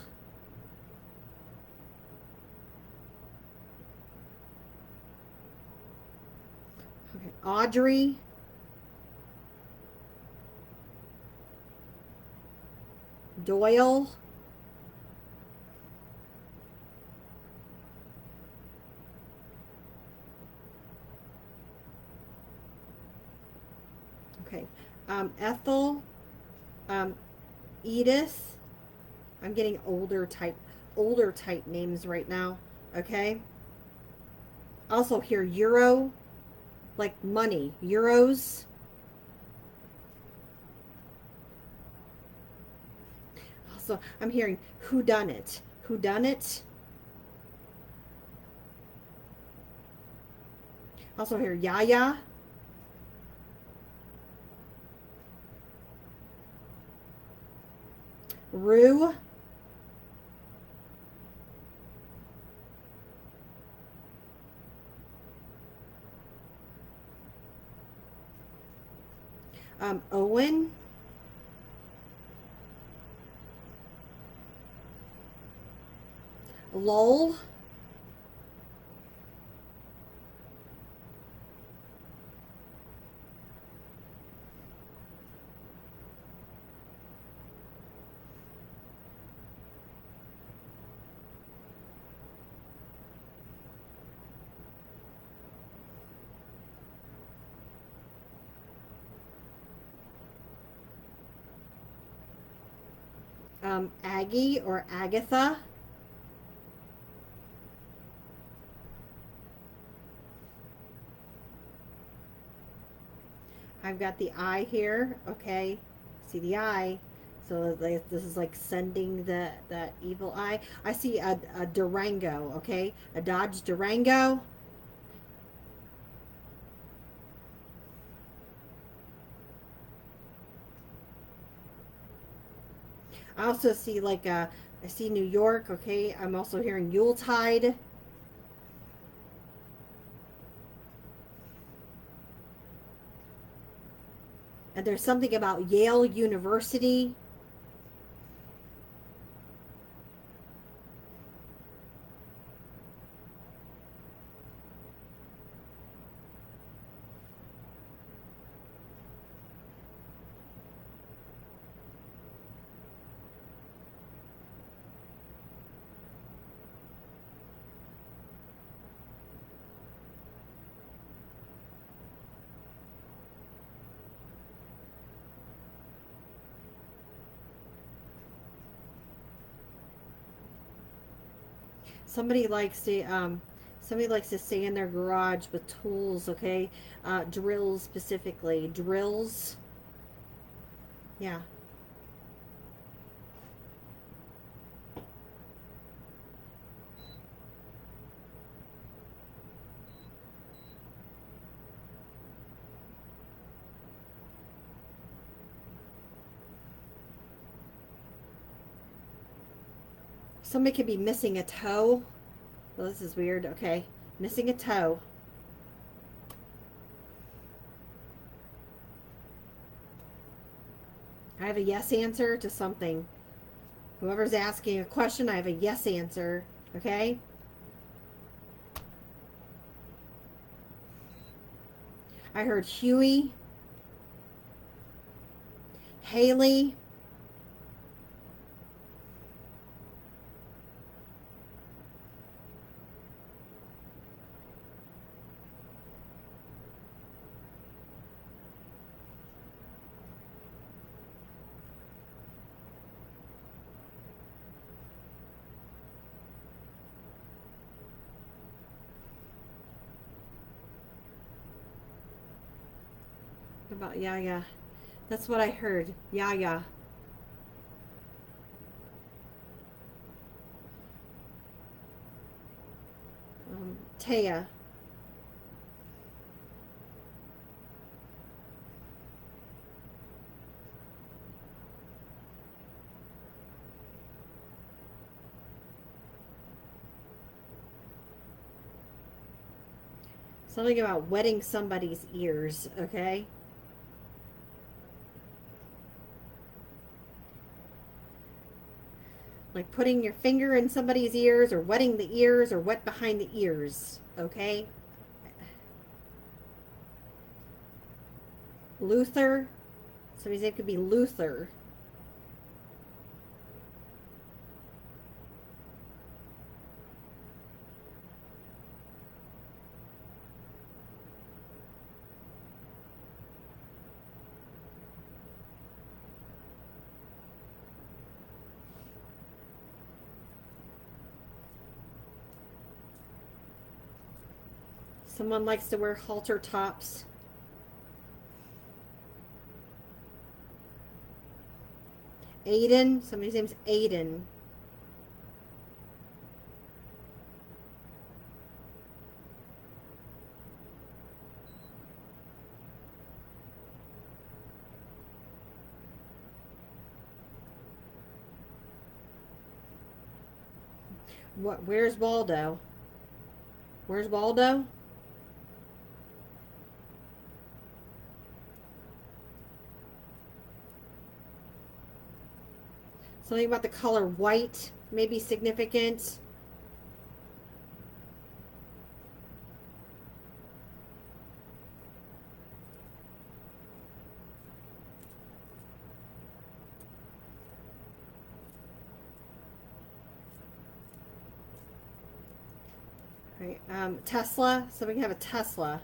Speaker 1: Okay. Audrey. Doyle. Okay. Ethel. Edith. I'm getting older type names right now. Okay. Also here, Euro, like money, euros. Also, I'm hearing who done it. Who done it? Also here, Yaya. Rue. Owen. Lowell. Aggie or Agatha. I've got the eye here. Okay, see the eye. So this is like sending that evil eye. I see a Durango. Okay, a Dodge Durango. I also see like I see New York. Okay, I'm also hearing Yuletide. And there's something about Yale University. Somebody likes to stay in their garage with tools, okay? Drills specifically. Drills. Yeah. Somebody could be missing a toe. Well, this is weird. Okay. Missing a toe. I have a yes answer to something. Whoever's asking a question, I have a yes answer. Okay? I heard Huey, Haley, what about Yaya? That's what I heard. Yaya. Taya. Something about wetting somebody's ears, okay? Like putting your finger in somebody's ears or wetting the ears or wet behind the ears, okay? Luther. Somebody's name could be Luther. Someone likes to wear halter tops. Aiden. Somebody's name's Aiden. What? Where's Waldo? Where's Waldo? Something about the color white may be significant. Right. Tesla. Somebody can have a Tesla.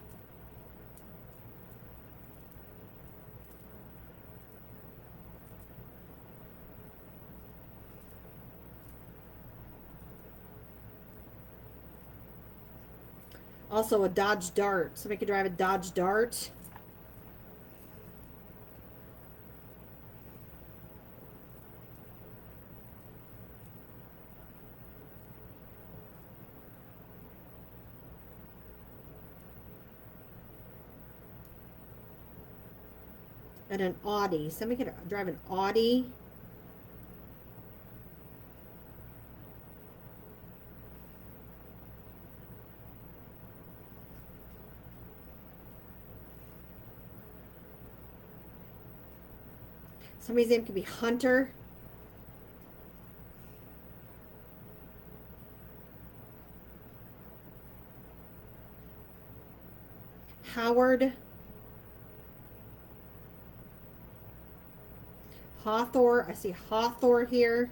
Speaker 1: Also a Dodge Dart. Somebody could drive a Dodge Dart. And an Audi. Somebody could drive an Audi. Somebody's name could be Hunter. Howard. Hawthorne. I see Hawthorne here.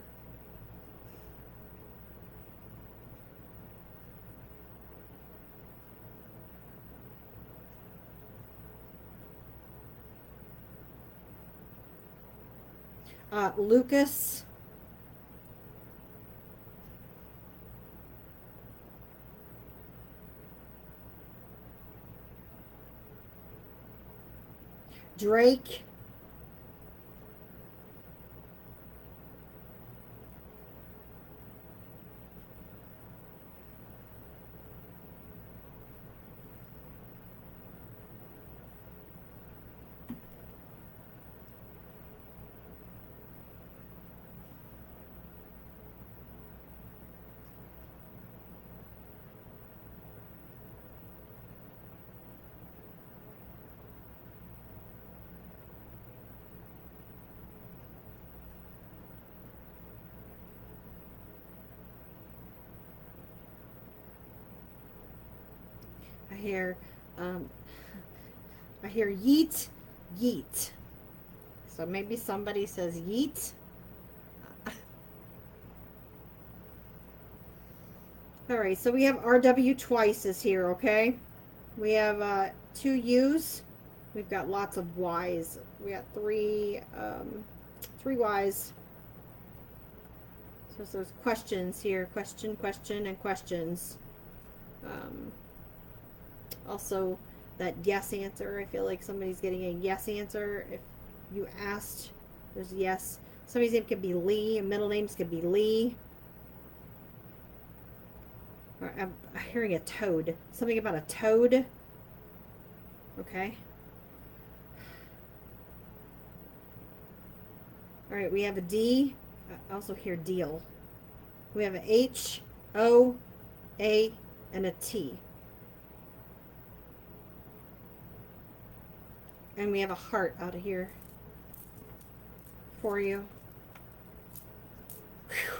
Speaker 1: Lucas. Drake. I hear, um, I hear yeet, yeet. So maybe somebody says yeet. All right, so we have RW twice is here, okay? We have 2 U's. We've got lots of Y's. We got 3 Y's. So there's questions here. Question, question, and questions. Also, that yes answer. I feel like somebody's getting a yes answer. If you asked, there's yes. Somebody's name could be Lee. Middle names could be Lee. I'm hearing a toad. Something about a toad. Okay. All right, we have a D. I also hear deal. We have a H, O, A, and a T. And we have a heart out of here for you. Whew.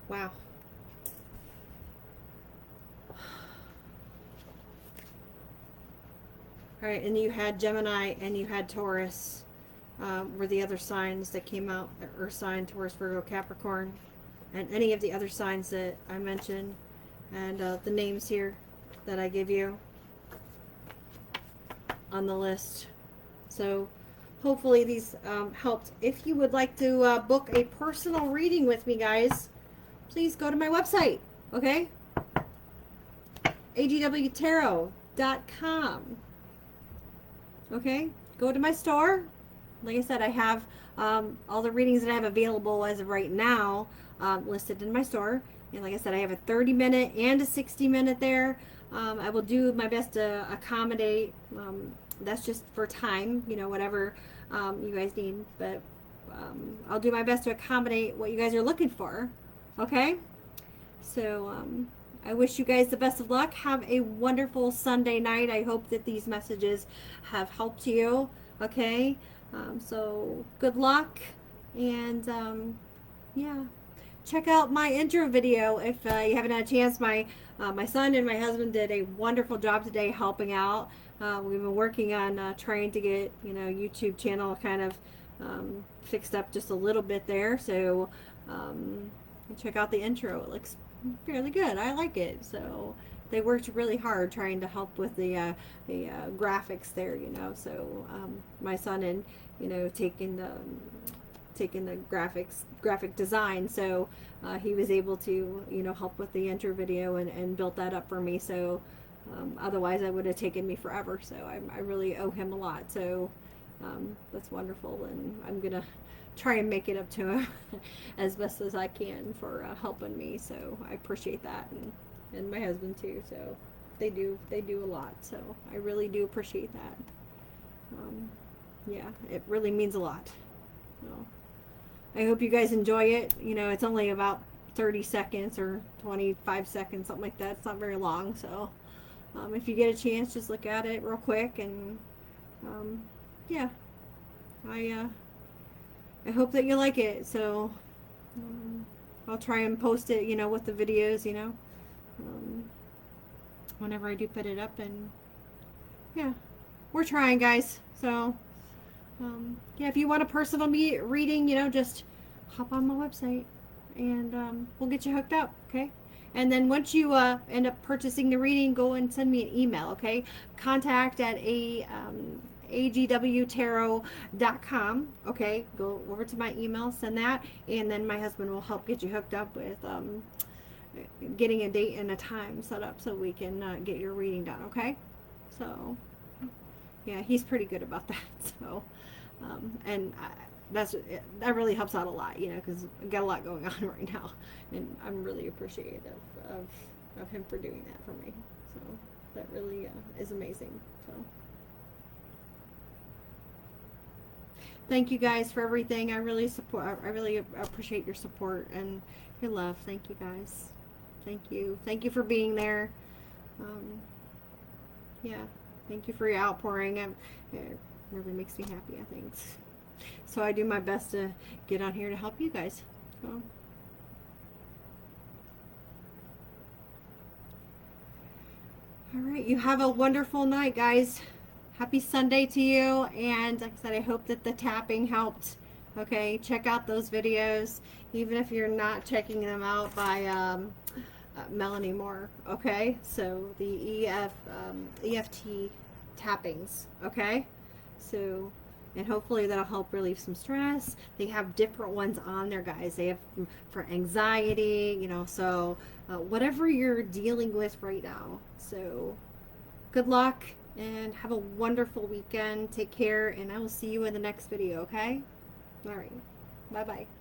Speaker 1: Wow. All right, and you had Gemini and you had Taurus. Were the other signs that came out, Earth sign, Taurus, Virgo, Capricorn, and any of the other signs that I mentioned, and the names here that I give you on the list. So hopefully these helped. If you would like to book a personal reading with me, guys, please go to my website, okay? agwtarot.com. Okay, go to my store. Like I said, I have all the readings that I have available as of right now listed in my store. And like I said, I have a 30-minute and a 60-minute there. I will do my best to accommodate. That's just for time, you know, whatever you guys need. But I'll do my best to accommodate what you guys are looking for. Okay? So I wish you guys the best of luck. Have a wonderful Sunday night. I hope that these messages have helped you. Okay? So good luck. And yeah. Check out my intro video if you haven't had a chance. My son and my husband did a wonderful job today helping out. We've been working on trying to get, you know, YouTube channel kind of fixed up just a little bit there. So check out the intro. It looks fairly good. I like it. So they worked really hard trying to help with the graphics there, you know. So my son and, you know, taking the graphic design, so he was able to, you know, help with the intro video and built that up for me. So otherwise it would have taken me forever. So I really owe him a lot. So that's wonderful, and I'm gonna try and make it up to him as best as I can for helping me. So I appreciate that, and my husband too. So they do a lot. So I really do appreciate that. Yeah, it really means a lot. So I hope you guys enjoy it. You know, it's only about 30 seconds or 25 seconds, something like that. It's not very long. So if you get a chance, just look at it real quick. And yeah, I hope that you like it. So I'll try and post it, you know, with the videos, you know, whenever I do put it up. And yeah, we're trying, guys. So yeah, if you want a personal reading, you know, just hop on my website and we'll get you hooked up, okay? And then once you end up purchasing the reading, go and send me an email, okay? Contact at agwtarot.com, okay? Go over to my email, send that, and then my husband will help get you hooked up with getting a date and a time set up so we can get your reading done, okay? So Yeah, he's pretty good about that. So, and that really helps out a lot, you know, because I've got a lot going on right now, and I'm really appreciative of him for doing that for me. So that really is amazing. So thank you guys for everything. I really appreciate your support and your love. Thank you guys. Thank you for being there. Um, yeah, thank you for your outpouring. It really makes me happy, I think. So I do my best to get on here to help you guys. So, all right, you have a wonderful night, guys. Happy Sunday to you. And like I said, I hope that the tapping helped. Okay, check out those videos, even if you're not checking them out by Melanie Moore. Okay, so the EFT tappings. Okay, so, and hopefully that'll help relieve some stress. They have different ones on there, guys. They have for anxiety, you know, so whatever you're dealing with right now. So good luck and have a wonderful weekend. Take care, and I will see you in the next video. Okay, all right, bye bye.